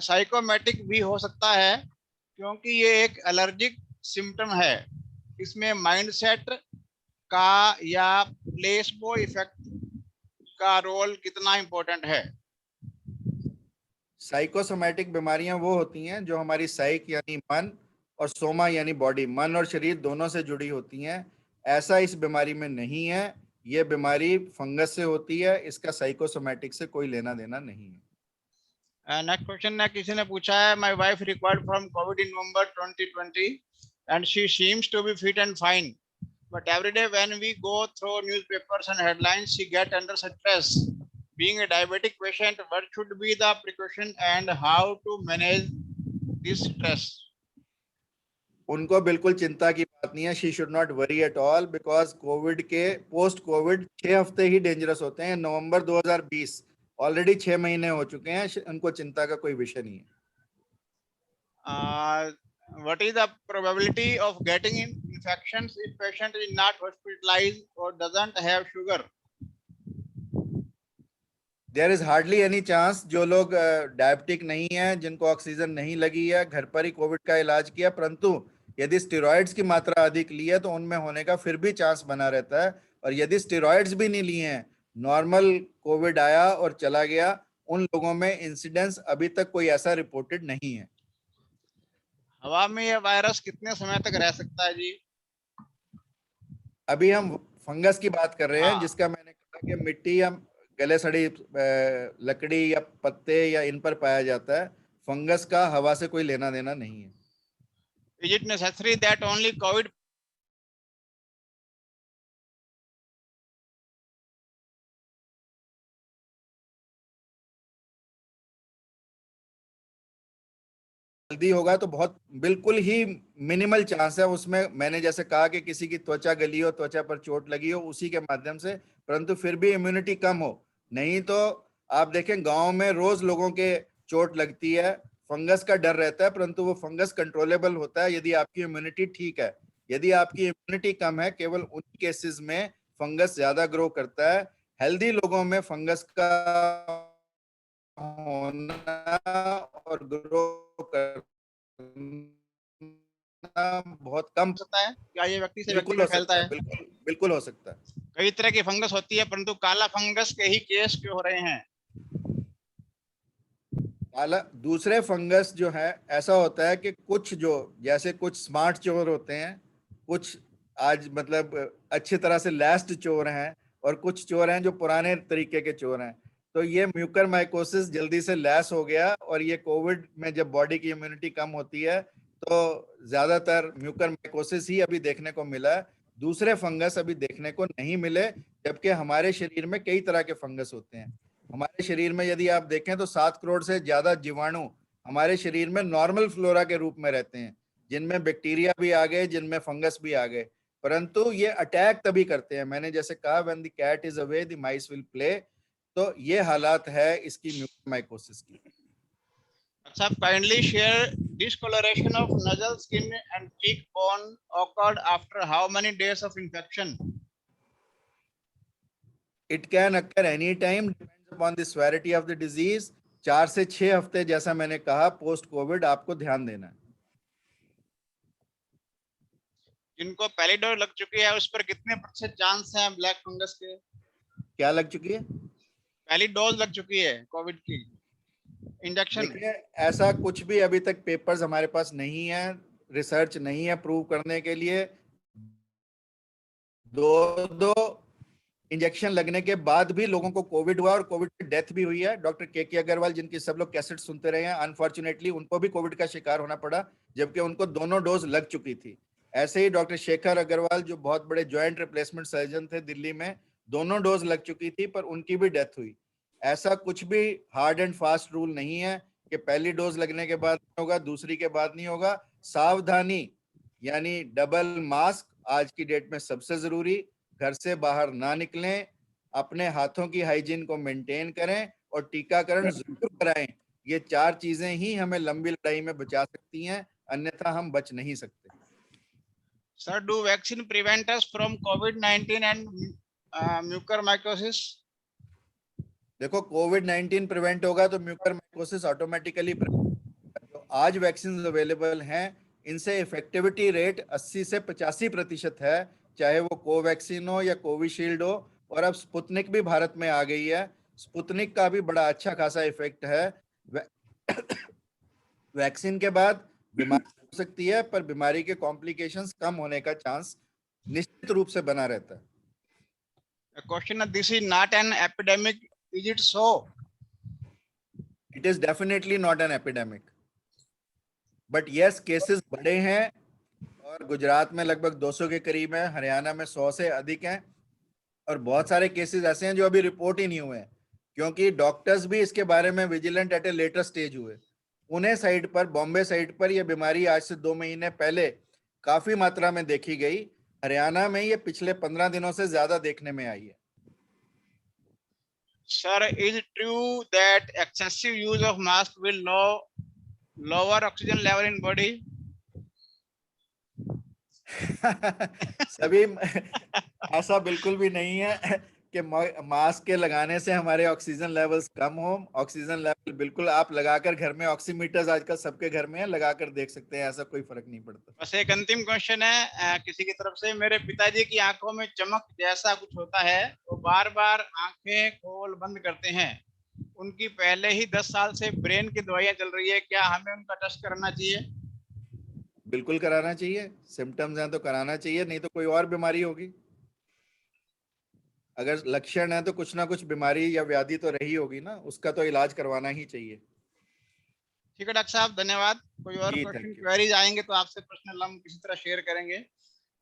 साइकोमेटिक भी हो सकता है, क्योंकि ये एक एलर्जिक सिम्टम है। इसमें माइंडसेट का या प्लेसबो इफेक्ट का रोल कितना इम्पोर्टेंट है। साइकोसोमैटिक बीमारियां वो होती हैं जो हमारी साइक यानी मन और सोमा यानी बॉडी, मन और शरीर दोनों से जुड़ी होती हैं। ऐसा इस बीमारी में नहीं है। ये बीमारी फंगस से होती है, इसका साइकोसोमैटिक से कोई लेना देना नहीं है। नेक्स्ट क्वेश्चन है, किसी ने पूछा है, my wife recovered from COVID in November 2020 and she seems to be fit and fine, But every day when we go through newspapers and headlines, we get under stress. Being a diabetic patient, what should be the precaution and how to manage this stress? उनको बिल्कुल चिंता की बात नहीं है. She should not worry at all, because Covid के post Covid 6 हफ्ते ही dangerous होते हैं. नवंबर 2020 ऑलरेडी 6 महीने हो चुके हैं. उनको चिंता का कोई विषय नहीं है. What is the probability of getting infections if patient is not hospitalized or doesn't have sugar? There is hardly any chance. जो लोग डायबिटिक नहीं है, जिनको ऑक्सीजन नहीं लगी है, घर पर ही कोविड का इलाज किया, परंतु यदि स्टेरॉइड्स की मात्रा अधिक ली है तो उनमें होने का फिर भी चांस बना रहता है. और यदि स्टेरॉइड्स भी नहीं लिए हैं, नॉर्मल कोविड आया और चला गया, उन लोगों में इंसिडेंस अभी तक कोई ऐसा रिपोर्टेड नहीं है. हवा में यह वायरस कितने समय तक रह सकता है जी? अभी हम फंगस की बात कर रहे हैं, हाँ. जिसका मैंने कहा कि मिट्टी या गले सड़ी लकड़ी या पत्ते या इन पर पाया जाता है. फंगस का हवा से कोई लेना देना नहीं है. Is it necessary that only COVID जल्दी होगा तो बहुत बिल्कुल ही मिनिमल चांस है उसमें. मैंने जैसे कहा कि किसी की त्वचा गली हो, त्वचा पर चोट लगी हो, उसी के माध्यम से, परंतु फिर भी इम्यूनिटी कम हो. नहीं तो आप देखें गांव में रोज लोगों के चोट लगती है. फंगस का डर रहता है, परंतु वो फंगस कंट्रोलेबल होता है यदि आपकी इम्यूनिटी ठीक है. यदि आपकी इम्यूनिटी कम है, केवल उन केसेस में फंगस ज्यादा ग्रो करता है. हेल्दी लोगों में फंगस का होना और ग्रो करना बहुत कम सकता है? क्या ये व्यक्ति से व्यक्ति बिल्कुल में हो फैलता सकता है? है. बिल्कुल बिल्कुल हो सकता है. कई तरह की फंगस होती है, परंतु काला फंगस के ही केस क्यों हो रहे हैं? काला दूसरे फंगस जो है, ऐसा होता है कि कुछ जो जैसे कुछ स्मार्ट चोर होते हैं, कुछ आज मतलब अच्छी तरह से लैस्ड चोर हैं, और कुछ चोर हैं जो पुराने तरीके के चोर हैं. तो ये म्यूकर माइकोसिस जल्दी से लैस हो गया, और ये कोविड में जब बॉडी की इम्यूनिटी कम होती है तो ज्यादातर म्यूकर माइकोसिस ही अभी देखने को मिला है. दूसरे फंगस अभी देखने को नहीं मिले, जबकि हमारे शरीर में कई तरह के फंगस होते हैं. हमारे शरीर में यदि आप देखें तो 7 करोड़ से ज्यादा जीवाणु हमारे शरीर में नॉर्मल फ्लोरा के रूप में रहते हैं, जिनमें बैक्टीरिया भी आ गए, जिनमें फंगस भी आ गए, परंतु ये अटैक तभी करते हैं. मैंने जैसे कहा, when the cat is away the mice will play. तो ये हालात है इसकी म्यूकोमाइकोसिस की. अच्छा, kindly share discoloration of nasal skin and cheekbone occurred after how many days of infection? It can occur any time, depends upon the severity of the disease. 4 से 6 हफ्ते, जैसा मैंने कहा, पोस्ट कोविड आपको ध्यान देना है. जिनको पहली डोज लग चुकी है उस पर कितने प्रतिशत चांस हैं ब्लैक फंगस के? क्या लग चुकी है? पहली डोज लग चुकी है कोविड की इंजेक्शन. देखिए, ऐसा कुछ भी अभी तक पेपर्स हमारे पास नहीं है, रिसर्च नहीं है प्रूव करने के लिए. दो इंजेक्शन लगने के बाद भी लोगों को कोविड हुआ और कोविड की डेथ भी हुई है. डॉक्टर के अग्रवाल, जिनकी सब लोग कैसेट सुनते रहे हैं, अनफॉर्चुनेटली उनको भी कोविड का शिकार होना पड़ा, जबकि उनको दोनों डोज लग चुकी थी. ऐसे ही डॉक्टर शेखर अग्रवाल, जो बहुत बड़े जॉइंट रिप्लेसमेंट सर्जन थे दिल्ली में, दोनों डोज लग चुकी थी, पर उनकी भी डेथ हुई. ऐसा कुछ भी हार्ड एंड फास्ट रूल नहीं है कि पहली डोज लगने के बाद होगा, दूसरी के बाद नहीं होगा. सावधानी यानी डबल मास्क आज की डेट में सबसे जरूरी. घर से बाहर ना निकलें, अपने हाथों की हाइजीन को मेंटेन करें, और टीकाकरण जरूर कराएं. ये 4 चीजें ही हमें लंबी लड़ाई में बचा सकती हैं, अन्यथा हम बच नहीं सकते. Sir, do vaccine prevent us from COVID-19 and mucormycosis? देखो, कोविड-19 प्रिवेंट होगा तो म्यूकरमाइकोसिस ऑटोमेटिकली. तो आज वैक्सीन अवेलेबल हैं, इनसे इफेक्टिविटी रेट 80 से 85% है, चाहे वो कोवैक्सीन हो या कोविशील्ड हो. और अब स्पुतनिक भी भारत में आ गई है. स्पुतनिक का भी बड़ा अच्छा खासा इफेक्ट है. वैक्सीन के बाद बीमारी हो सकती है, पर बीमारी के कॉम्प्लिकेशंस कम होने का चांस निश्चित रूप से बना रहता है. A question: this is not an epidemic, is it so? It is definitely not an epidemic, but yes, cases बढ़े हैं, और गुजरात में लगभग 200 के करीब है, हरियाणा में 100 से अधिक हैं, और बहुत सारे केसेस ऐसे हैं जो अभी रिपोर्ट ही नहीं हुए हैं, क्योंकि डॉक्टर्स भी इसके बारे में vigilant at a later stage हुए। पुणे साइड पर, बॉम्बे साइड पर यह बीमारी आज से 2 महीने पहले काफी मात्रा में देखी गई। हरियाणा में ये पिछले 15 दिनों से ज्यादा देखने में आई है। Sir, is it true that excessive use of mask will lower oxygen level in body? सभी ऐसा बिल्कुल भी नहीं है कि मास्क के लगाने से हमारे ऑक्सीजन लेवल्स कम हो। ऑक्सीजन लेवल बिल्कुल आप लगाकर घर में, ऑक्सीमीटर्स आजकल सबके घर में है, लगाकर देख सकते हैं, ऐसा कोई फर्क नहीं पड़ता। बस एक अंतिम क्वेश्चन है किसी की तरफ से। मेरे पिताजी की आंखों में चमक जैसा कुछ होता है, वो बार बार आंखें खोल बंद करते हैं। उनकी पहले ही 10 साल से ब्रेन की दवाइयां चल रही है, क्या हमें उनका टेस्ट कराना चाहिए? बिल्कुल कराना चाहिए, सिम्टम्स हैं तो कराना चाहिए, नहीं तो कोई और बीमारी होगी। अगर लक्षण है तो कुछ ना कुछ बीमारी या व्याधि तो रही होगी ना, उसका तो इलाज करवाना ही चाहिए। ठीक है डॉक्टर साहब, धन्यवाद। कोई और जी, क्वेश्चन thank you. क्वेरीज आएंगे तो आपसे पर्सनल हम किसी तरह शेयर करेंगे।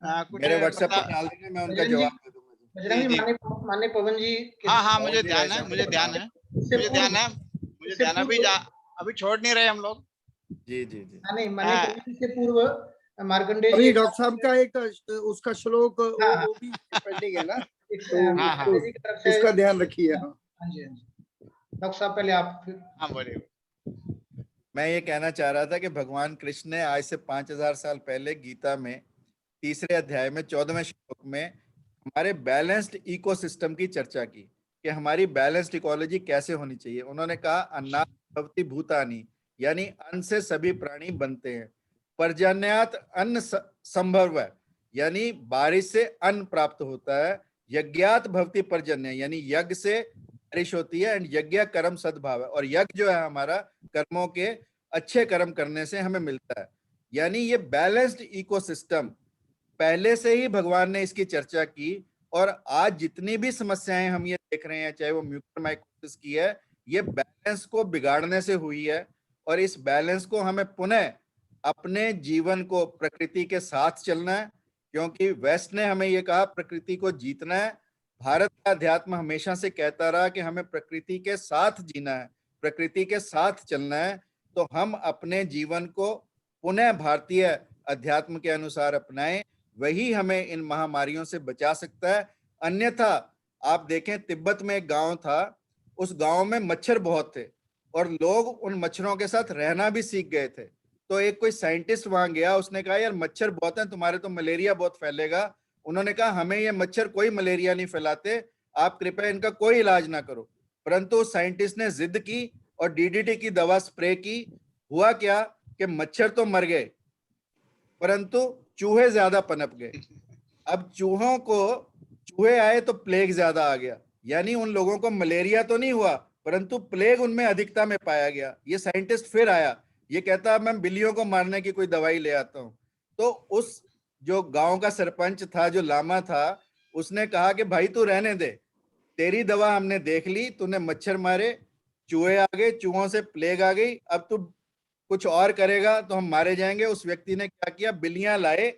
कुछ मेरे व्हाट्सएप बता- पर डाल देंगे, मैं उनका बजरंग जी- जवाब दे दूंगा जी। बजरंग जी, जी। माननीय पवन जी के हाँ हाँ, और मुझे भी ध्यान ऐसे है, मुझे हैं। ध्यान है, इससे मुझे पूर्व- ध्यान है, मुझे इससे ध्यान है। अभी छोड़ नहीं रहे हम लोग। जी जी जी। नहीं, माननीय हाँ। पवन जी से पूर्व मार्कंडेय अभी जी डॉक्टर साहब का एक उसका श्लोक हाँ, वो भी पेंडिंग है ना, एक, तो हाँ, हाँ। मार्कंडेय जी की तरफ से- उसका ध्यान रखिए। हाँ हाँ जी, हाँ जी। डॉक्टर साहब पहले आप फिर- हाँ बोलिए। मैं ये कहना चाह रहा था कि भगवान कृष्ण ने आज से 5000 साल पहले गीता में 3रे अध्याय में 14वें श्लोक में हमारे बैलेंस्ड इकोसिस्टम की चर्चा की कि हमारी बैलेंस्ड इकोलॉजी कैसे होनी चाहिए। उन्होंने कहा अन्नात् भवति भूतानि, यानी अन्न से सभी प्राणी बनते हैं। पर्जन्यात् अन्न संभव, यानी बारिश से अन्न प्राप्त होता है। यज्ञात् भवति पर्जन्य, यानी यज्ञ से बारिश होती है। एंड यज्ञ कर्म सद्भाव है, और यज्ञ जो है हमारा कर्मों के अच्छे कर्म करने से हमें मिलता है। यानी ये बैलेंस्ड इकोसिस्टम पहले से ही भगवान ने इसकी चर्चा की, और आज जितनी भी समस्याएं हम ये देख रहे हैं, चाहे वो म्यूकरमाइकोसिस की है, ये बैलेंस को बिगाड़ने से हुई है। और इस बैलेंस को हमें पुनः अपने जीवन को प्रकृति के साथ चलना है, क्योंकि वेस्ट ने हमें ये कहा प्रकृति को जीतना है। भारत का अध्यात्म हमेशा से कहता रहा कि हमें प्रकृति के साथ जीना है, प्रकृति के साथ चलना है। तो हम अपने जीवन को पुनः भारतीय अध्यात्म के अनुसार अपनाएं, वही हमें इन महामारियों से बचा सकता है। अन्यथा आप देखें, तिब्बत में एक गांव था, उस गांव में मच्छर बहुत थे और लोग उन मच्छरों के साथ रहना भी सीख गए थे। तो एक कोई साइंटिस्ट वहां गया, उसने कहा यार मच्छर बहुत हैं, तुम्हारे तो मलेरिया बहुत फैलेगा। उन्होंने कहा हमें ये मच्छर कोई मलेरिया नहीं फैलाते, आप कृपया इनका कोई इलाज ना करो। परंतु साइंटिस्ट ने जिद की और डीडीटी की दवा स्प्रे की। हुआ क्या कि मच्छर तो मर गए, परंतु चूहे ज्यादा पनप गए। अब चूहे आए तो प्लेग ज्यादा आ गया, यानी उन लोगों को मलेरिया तो नहीं हुआ, परंतु प्लेग उनमें अधिकता में पाया गया। ये साइंटिस्ट फिर आया, ये कहता मैं बिल्लियों को मारने की कोई दवाई ले आता हूं। तो उस जो गांव का सरपंच था, जो लामा था, उसने कहा कि भाई तू रहने दे, तेरी दवा हमने देख ली, तूने मच्छर मारे, चूहे आ गए, चूहों से प्लेग आ गई, अब तू कुछ और करेगा तो हम मारे जाएंगे। उस व्यक्ति ने क्या किया, बिल्लियां लाए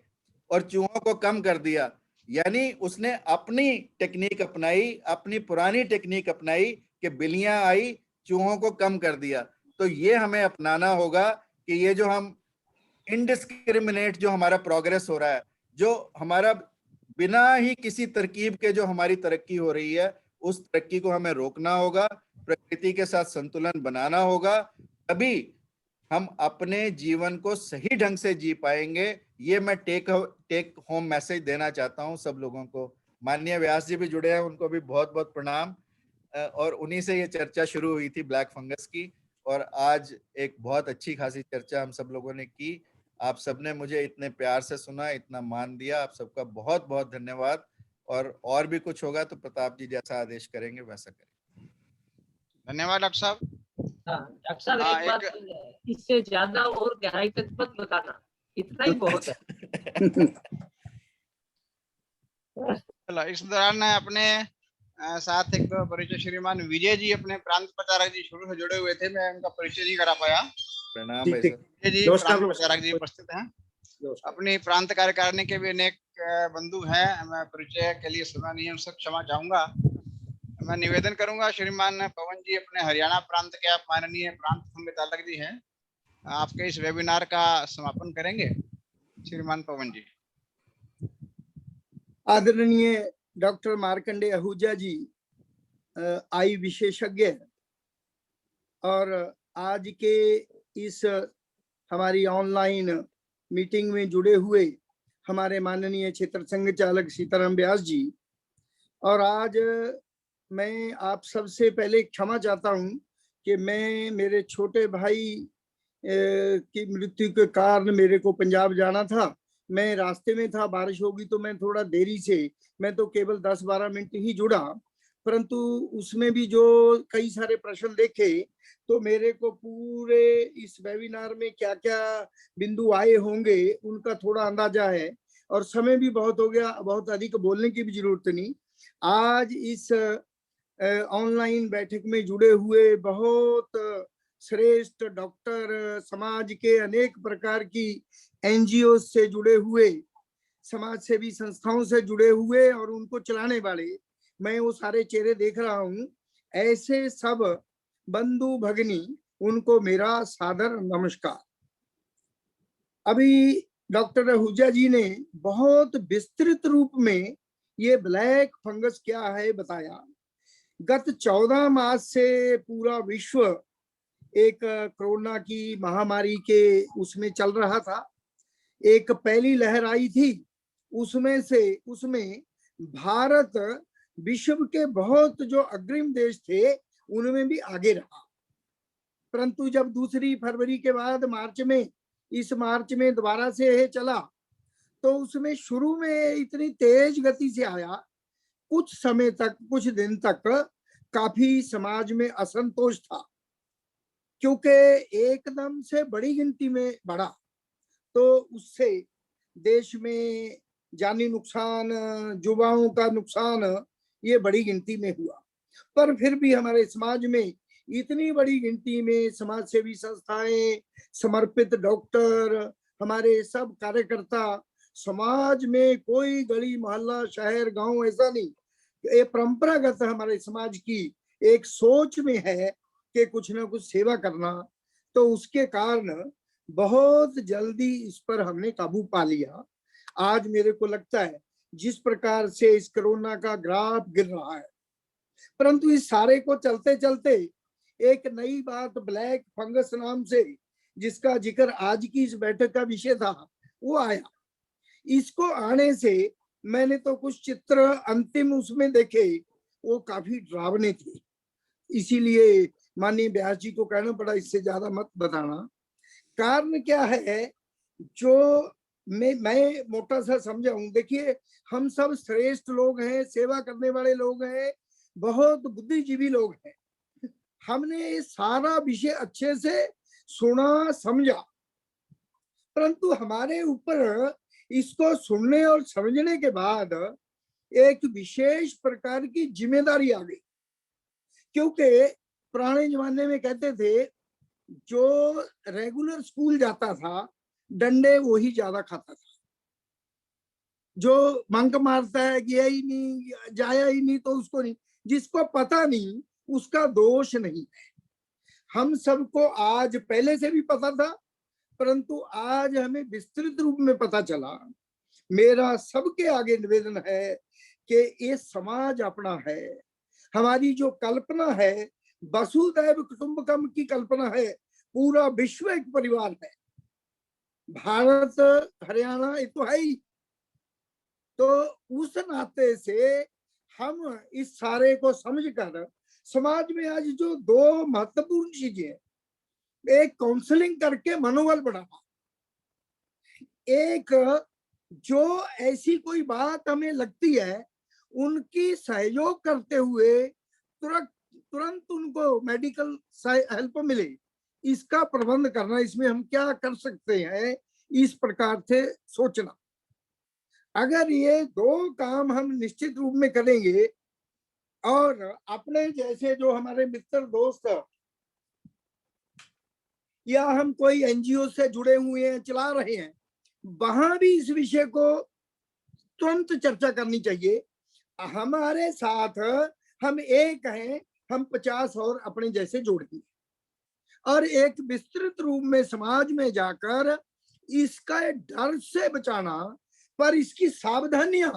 और चूहों को कम कर दिया। यानी उसने अपनी टेक्निक अपनाई, अपनी पुरानी टेक्निक अपनाई कि बिल्लियां आई, चूहों को कम कर दिया। तो ये हमें अपनाना होगा कि ये जो हम इनडिस्क्रिमिनेट जो हमारा प्रोग्रेस हो रहा है, जो हमारा बिना ही किसी तरकीब के जो हमारी तरक्की हो रही है, उस तरक्की को हमें रोकना होगा, प्रकृति के साथ संतुलन बनाना होगा, तभी हम अपने जीवन को सही ढंग से जी पाएंगे। ये मैं टेक होम मैसेज देना चाहता हूं सब लोगों को। माननीय व्यास जी भी जुड़े हैं, उनको भी बहुत बहुत प्रणाम। और उन्हीं से ये चर्चा शुरू हुई थी ब्लैक फंगस की, और आज एक बहुत अच्छी खासी चर्चा हम सब लोगों ने की। आप सबने मुझे इतने प्यार से सुना, इतना मान दिया, आप सबका बहुत बहुत धन्यवाद। और भी कुछ होगा तो प्रताप जी जैसा आदेश करेंगे वैसा करेंगे। धन्यवाद डॉक्टर साहब। हाँ डॉक्टर साहब हाँ, एक बात, इससे ज्यादा और गहराई तक मत बताना, इतना ही बहुत है। चलो, इस दौरान अपने साथ एक तो परिचय श्रीमान विजय जी, अपने प्रांत प्रचारक जी शुरू से जुड़े हुए थे, मैं उनका परिचय नहीं करा पाया। प्रणाम भाई ठीक, साहब। विजय जी नमस्कार, प्रांत नमस्कार। प्रचारक जी उपस्थित हैं। नमस्कार। अपनी प्रांत कार्यकारिणी के भी अनेक बंधु हैं, मैं परिचय के लिए समय नहीं है, उनसे क्षमा चाहूंगा। मैं निवेदन करूंगा श्रीमान पवन जी, अपने हरियाणा प्रांत के आप माननीय प्रांत संघचालक जी हैं, आपके इस वेबिनार का समापन करेंगे। श्रीमान पवन जी। आदरणीय डॉक्टर मार्कंडेय आहूजा जी, आई विशेषज्ञ, और आज के इस हमारी ऑनलाइन मीटिंग में जुड़े हुए हमारे माननीय क्षेत्र संघ चालक सीताराम व्यास जी, और आज मैं आप सबसे पहले क्षमा चाहता हूं कि मैं मेरे छोटे भाई की मृत्यु के कारण मेरे को पंजाब जाना था। मैं रास्ते में था, बारिश होगी तो मैं थोड़ा देरी से, मैं तो केवल 10-12 मिनट ही जुड़ा, परंतु उसमें भी जो कई सारे प्रश्न देखे तो मेरे को पूरे इस वेबिनार में क्या क्या बिंदु आए होंगे उनका थोड़ा अंदाजा है, और समय भी बहुत हो गया, बहुत अधिक बोलने की भी जरूरत नहीं। आज इस ऑनलाइन बैठक में जुड़े हुए बहुत श्रेष्ठ डॉक्टर, समाज के अनेक प्रकार की एनजीओ से जुड़े हुए, समाज सेवी संस्थाओं से जुड़े हुए और उनको चलाने वाले, मैं वो सारे चेहरे देख रहा हूं। ऐसे सब बंधु भगिनी, उनको मेरा सादर नमस्कार। अभी डॉक्टर आहूजा जी ने बहुत विस्तृत रूप में ये ब्लैक फंगस क्या है बताया। गत 14 मास से पूरा विश्व एक कोरोना की महामारी के उसमें चल रहा था। एक पहली लहर आई थी, उसमें भारत विश्व के बहुत जो अग्रिम देश थे उनमें भी आगे रहा, परंतु जब दूसरी फरवरी के बाद इस मार्च में दोबारा से चला तो उसमें शुरू में इतनी तेज गति से आया, कुछ समय तक, कुछ दिन तक काफी समाज में असंतोष था, क्योंकि एकदम से बड़ी गिनती में बढ़ा तो उससे देश में जानी नुकसान, युवाओं का नुकसान, ये बड़ी गिनती में हुआ। पर फिर भी हमारे समाज में इतनी बड़ी गिनती में समाज सेवी संस्थाएं, समर्पित डॉक्टर, हमारे सब कार्यकर्ता, समाज में कोई गली मोहल्ला शहर गांव ऐसा नहीं, ये परंपरागत हमारे समाज की एक सोच में है कि कुछ ना कुछ सेवा करना, तो उसके कारण बहुत जल्दी इस पर हमने काबू पा लिया। आज मेरे को लगता है जिस प्रकार से इस कोरोना का ग्राफ गिर रहा है, परंतु इस सारे को चलते चलते एक नई बात ब्लैक फंगस नाम से, जिसका जिक्र आज की इस बैठक का विषय था, वो आया। इसको आने से मैंने तो कुछ चित्र अंतिम उसमें देखे, वो काफी डरावने थे, इसीलिए माननीय व्यास जी को कहना पड़ा इससे ज्यादा मत बताना। कारण क्या है जो मैं मोटा सा समझाऊं, देखिए हम सब श्रेष्ठ लोग हैं, सेवा करने वाले लोग हैं, बहुत बुद्धिजीवी लोग हैं, हमने सारा विषय अच्छे से सुना समझा, परंतु हमारे ऊपर इसको सुनने और समझने के बाद एक विशेष प्रकार की जिम्मेदारी आ गई, क्योंकि पुराने जमाने में कहते थे जो रेगुलर स्कूल जाता था डंडे वो ही ज्यादा खाता था, जो बंक मारता है गया ही नहीं, जाया ही नहीं, तो उसको नहीं, जिसको पता नहीं उसका दोष नहीं है। हम सबको आज पहले से भी पता था, परंतु आज हमें विस्तृत रूप में पता चला। मेरा सबके आगे निवेदन है कि ये समाज अपना है, हमारी जो कल्पना है वसुधैव कुटुंबकम की कल्पना है, पूरा विश्व एक परिवार है, भारत हरियाणा ये तो है ही, तो उस नाते से हम इस सारे को समझकर समाज में आज जो दो महत्वपूर्ण चीजें, एक काउंसलिंग करके मनोबल बढ़ाना, एक जो ऐसी कोई बात हमें लगती है उनकी सहयोग करते हुए तुरंत उनको मेडिकल हेल्प मिले, इसका प्रबंध करना, इसमें हम क्या कर सकते हैं इस प्रकार से सोचना। अगर ये दो काम हम निश्चित रूप में करेंगे, और अपने जैसे जो हमारे मित्र दोस्त या हम कोई एनजीओ से जुड़े हुए हैं, चला रहे हैं, वहां भी इस विषय को तुरंत चर्चा करनी चाहिए। हमारे साथ हम एक हैं, हम 50 और अपने जैसे जोड़ेंगे और एक विस्तृत रूप में समाज में जाकर इसका डर से बचाना, पर इसकी सावधानियां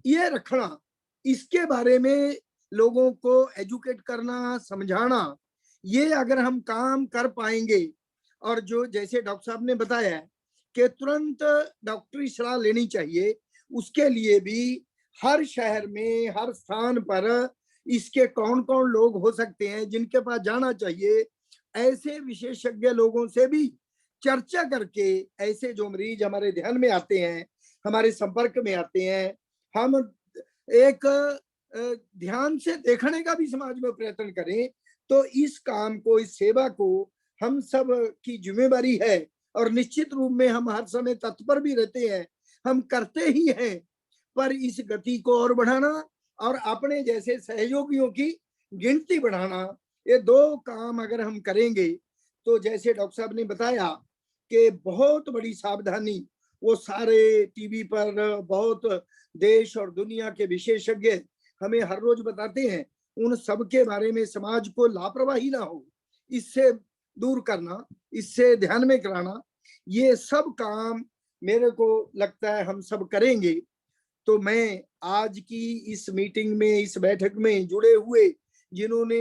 ये रखना, इसके बारे में लोगों को एजुकेट करना, समझाना, ये अगर हम काम कर पाएंगे और जो जैसे डॉक्टर साहब ने बताया कि तुरंत डॉक्टरी सलाह लेनी चाहिए, उसके लिए भी हर शहर में, हर स्थान पर इसके कौन कौन लोग हो सकते हैं जिनके पास जाना चाहिए, ऐसे विशेषज्ञ लोगों से भी चर्चा करके ऐसे जो मरीज हमारे ध्यान में आते हैं, हमारे संपर्क में आते हैं, हम एक ध्यान से देखने का भी समाज में प्रयत्न करें। तो इस काम को, इस सेवा को हम सब की जिम्मेवारी है और निश्चित रूप में हम हर समय तत्पर भी रहते हैं, हम करते ही हैं। पर इस गति को और बढ़ाना और अपने जैसे सहयोगियों की गिनती बढ़ाना, ये दो काम अगर हम करेंगे तो जैसे डॉक्टर साहब ने बताया कि बहुत बड़ी सावधानी, वो सारे टीवी पर बहुत देश और दुनिया के विशेषज्ञ हमें हर रोज बताते हैं, उन सब के बारे में समाज को लापरवाही ना हो, इससे दूर करना, इससे ध्यान में कराना, ये सब काम मेरे को लगता है हम सब करेंगे। तो मैं आज की इस मीटिंग में, इस बैठक में जुड़े हुए जिन्होंने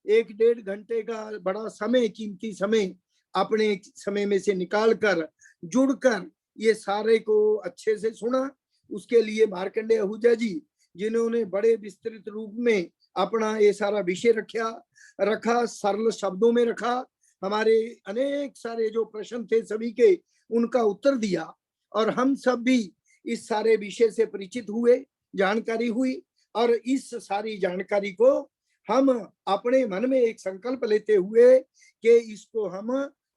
एक डेढ़ घंटे का बड़ा समय, कीमती समय अपने समय में से निकालकर जुड़कर ये सारे को अच्छे से सुना, उसके लिए मार्कंडेय आहूजा जी जिन्होंने बड़े विस्तृत रूप में अपना ये सारा विषय रखा, सरल शब्दों में रखा, हमारे अनेक सारे जो प्रश्न थे सभी के उनका उत्तर दिया और हम सब भी इस सारे विषय से परिचित हुए, जानकारी हुई और इस सारी जानकारी को हम अपने मन में एक संकल्प लेते हुए कि इसको हम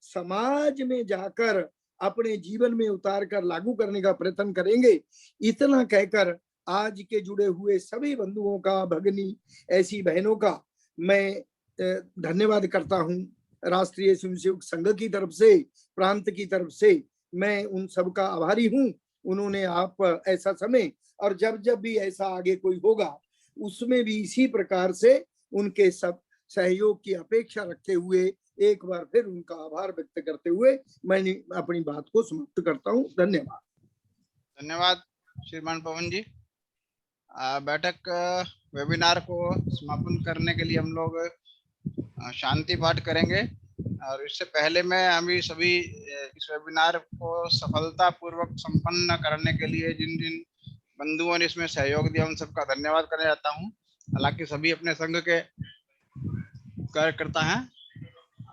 समाज में जाकर अपने जीवन में उतार कर लागू करने का प्रयत्न करेंगे। इतना कहकर आज के जुड़े हुए सभी बंधुओं का, भगिनी ऐसी बहनों का मैं धन्यवाद करता हूं। राष्ट्रीय स्वयंसेवक संघ की तरफ से, प्रांत की तरफ से मैं उन सब का आभारी हूं। उन्होंने आप ऐसा समय और जब जब भी ऐसा आगे कोई होगा उसमें भी इसी प्रकार से उनके सब सहयोग की अपेक्षा रखते हुए एक बार फिर उनका आभार व्यक्त करते हुए मैं अपनी बात को समाप्त करता हूं। धन्यवाद। धन्यवाद श्रीमान पवन जी। बैठक वेबिनार को समापन करने के लिए हम लोग शांति पाठ करेंगे और इससे पहले मैं अभी सभी इस वेबिनार को सफलता पूर्वक संपन्न करने के लिए जिन जिन बंधुओं ने इसमें सहयोग दिया उन सबका धन्यवाद करना चाहता हूं। हालांकि सभी अपने संघ के कार्यकर्ता हैं।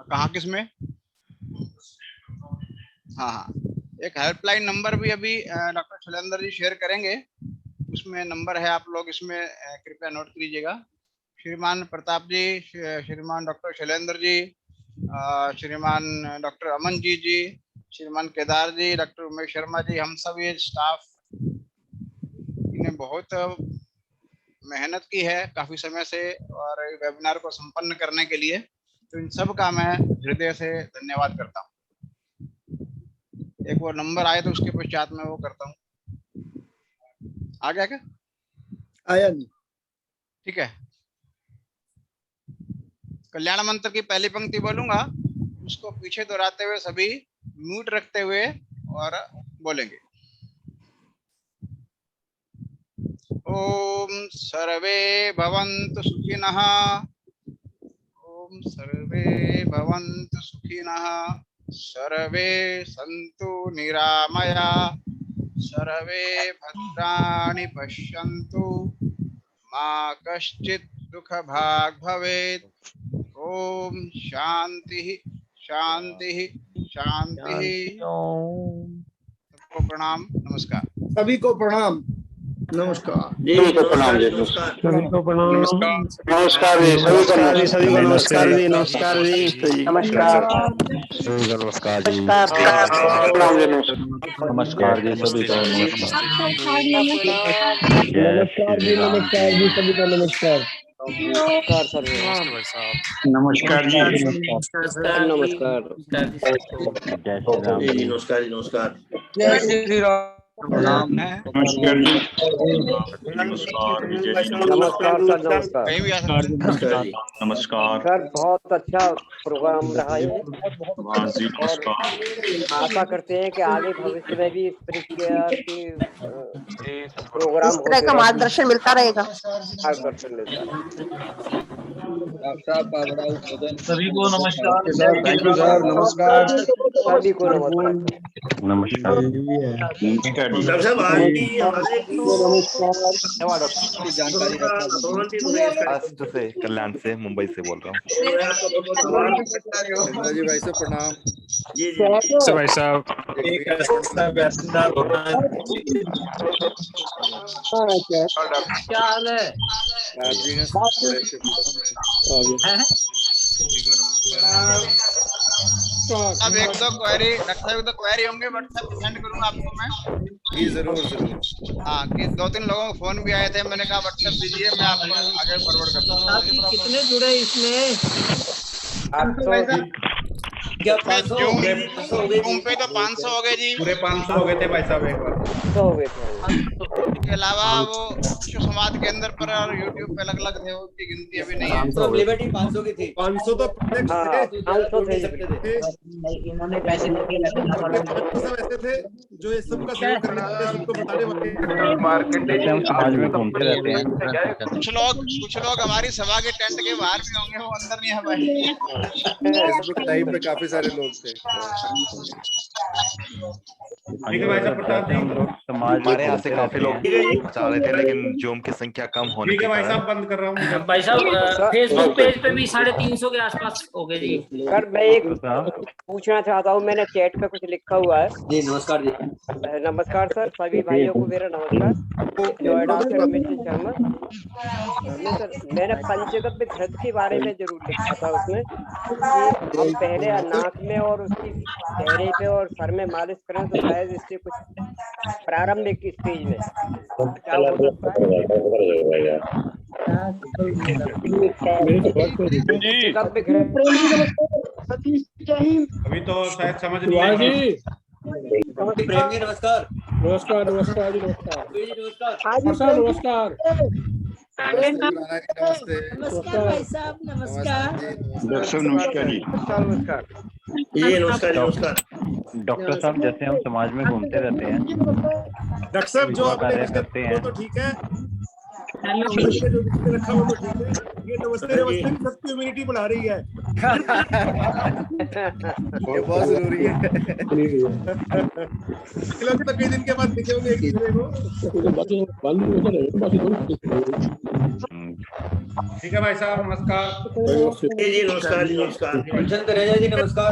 कहाँ किसमें? हाँ, एक हेल्पलाइन नंबर भी अभी डॉक्टर शैलेंद्र जी शेयर करेंगे, उसमें नंबर है, आप लोग इसमें कृपया नोट कीजिएगा। श्रीमान प्रताप जी, श्रीमान डॉक्टर शैलेंद्र जी, श्रीमान डॉक्टर अमन जी, श्रीमान केदार जी, डॉक्टर उमेश शर्मा जी, हम सब ये स्टाफ ने बहुत मेहनत की है काफी समय से और वेबिनार को संपन्न करने के लिए, तो इन सब का मैं हृदय से धन्यवाद करता हूँ। एक वो नंबर आए तो उसके पश्चात मैं वो करता हूँ। आ गया क्या? आया नहीं। ठीक है। कल्याण मंत्र की पहली पंक्ति बोलूंगा, उसको पीछे दोहराते हुए सभी म्यूट रखते हुए और बोलेंगे। ओम सर्वे भवन्तु सुखिनः, ओम सर्वे भवन्तु सुखिनः, सर्वे सन्तु निरामया, सर्वे भद्राणि पश्यन्तु, मा कश्चित् दुःखभाग् भवेत्। ओम शांति शांति शांति। सबको प्रणाम, नमस्कार। सभी को प्रणाम, नमस्कार। सभी को प्रणाम जी, नमस्कार। सभी को प्रणाम, नमस्कार जी, सभी को नमस्कार जी, नमस्कार जी, नमस्कार। सभी को नमस्कार जी, प्रणाम जी, नमस्कार जी, सभी को नमस्कार। नमस्कार जी, नमस्कार जी, सभी को नमस्कार। नमस्कार सर। नमस्कार जी, नमस्कार। जय श्री राम जी, नमस्कार जी, नमस्कार। जय श्री राम। नमस्कार जी। नमस्कार विजय जी। नमस्कार सर, नमस्कार कहीं भी आ सकते हैं। नमस्कार सर। बहुत अच्छा प्रोग्राम रहा है हाँ जी, और नमस्कार। आशा करते हैं कि आगे भविष्य में भी इस तरीके के प्रोग्राम इस तरह का मार्गदर्शन मिलता रहेगा। मार्गदर्शन मिलता है। सभी को नमस्कार। थैंक यू सर, नमस्कार। सभी को नमस्कार। नमस्कार। नमस्कार जी। डॉक्टर साहब आज भी हमारे जानकारी अस्त से कल्याण से मुंबई से बोल रहा हूँ। मैं आपका बहुत बहुत आभार। चंद्रा जी भाई से प्रणाम। जी जी भाई साहब क्या हाल है? राज जी ने से प्रणाम। अब एक दो क्वेरी डॉक्टर साहब, एक दो क्वेरी होंगे व्हाट्सएप पे सेंड करूंगा आपको मैं। जी जरूर जरूर। हाँ, कि 2-3 लोगों को फोन भी आए थे, मैंने कहा व्हाट्सएप दीजिए, मैं आपको आगे फॉरवर्ड कर दूंगा। अभी कितने जुड़े इसमें? क्या 500 हो गए? जूम पे तो 500 हो गए जी। पूरे 500 हो गए थे भाई साहब एक बार। हो गए थे। इसके अलावा वो विश्व समाज के अंदर पर और यूट्यूब पे अलग अलग थे, उसकी गिनती अभी नहीं है। तो लिबर्टी 500 की थी। 500 तो हाँ, 500 थे। इन्होंने पैसे लेके सब ऐसे थे जो ये सबका सहयोग करने वाले, सबको बताने वाले। हम समाज में घूमते रहते हैं। कुछ लोग हमारी सभा के टेंट के बाहर भी होंगे, वो अंदर नहीं आ पाए। फेसबुक लाइव पे काफी सारे लोग थे। हम लोग समाज हमारे यहाँ से काफी लोग चाह रहे थे, लेकिन जूम की संख्या कम होने के कारण बंद कर रहा हूँ भाई साहब फेसबुक पेज पे भी 350 के आसपास हो गए जी। सर मैं एक पूछना चाहता हूँ, मैंने चैट पे कुछ लिखा हुआ है। जी नमस्कार जी। नमस्कार सर, सभी भाइयों को मेरा नमस्कार। नोएडा से रमेश सिंह शर्मा। सर मैंने पंचगव्य घृत के बारे में जरूर लिखा था उसमें कि हम पहले नाक में और उसकी चेहरे पे और सर में मालिश करें तो शायद इससे कुछ प्रारंभिक स्टेज में क्या हो सकता है। पंचगव्य घृत अभी तो शायद समझ नहीं आएगी। प्रेम जी नमस्कार। नमस्कार नमस्कार जी, नमस्कार नमस्कार। नमस्ते। नमस्कार भाई साहब, नमस्कार। दर्शन नमस्कार जी। नमस्कार। जी नमस्कार नमस्कार। डॉक्टर साहब, जैसे हम समाज में घूमते रहते हैं, डॉक्टर साहब जो कार्य करते हैं, तो ठीक है, जो रखा वो तो ठीक है। ये नमस्ते नमस्ते सबकी इम्यूनिटी बढ़ा रही है। ये बहुत जरूरी है। लोग तो कई दिन के बाद दिखे होंगे एक दूसरे को। ठीक है भाई साहब, नमस्कार। जी नमस्कार जी नमस्कार। जी नमस्कार।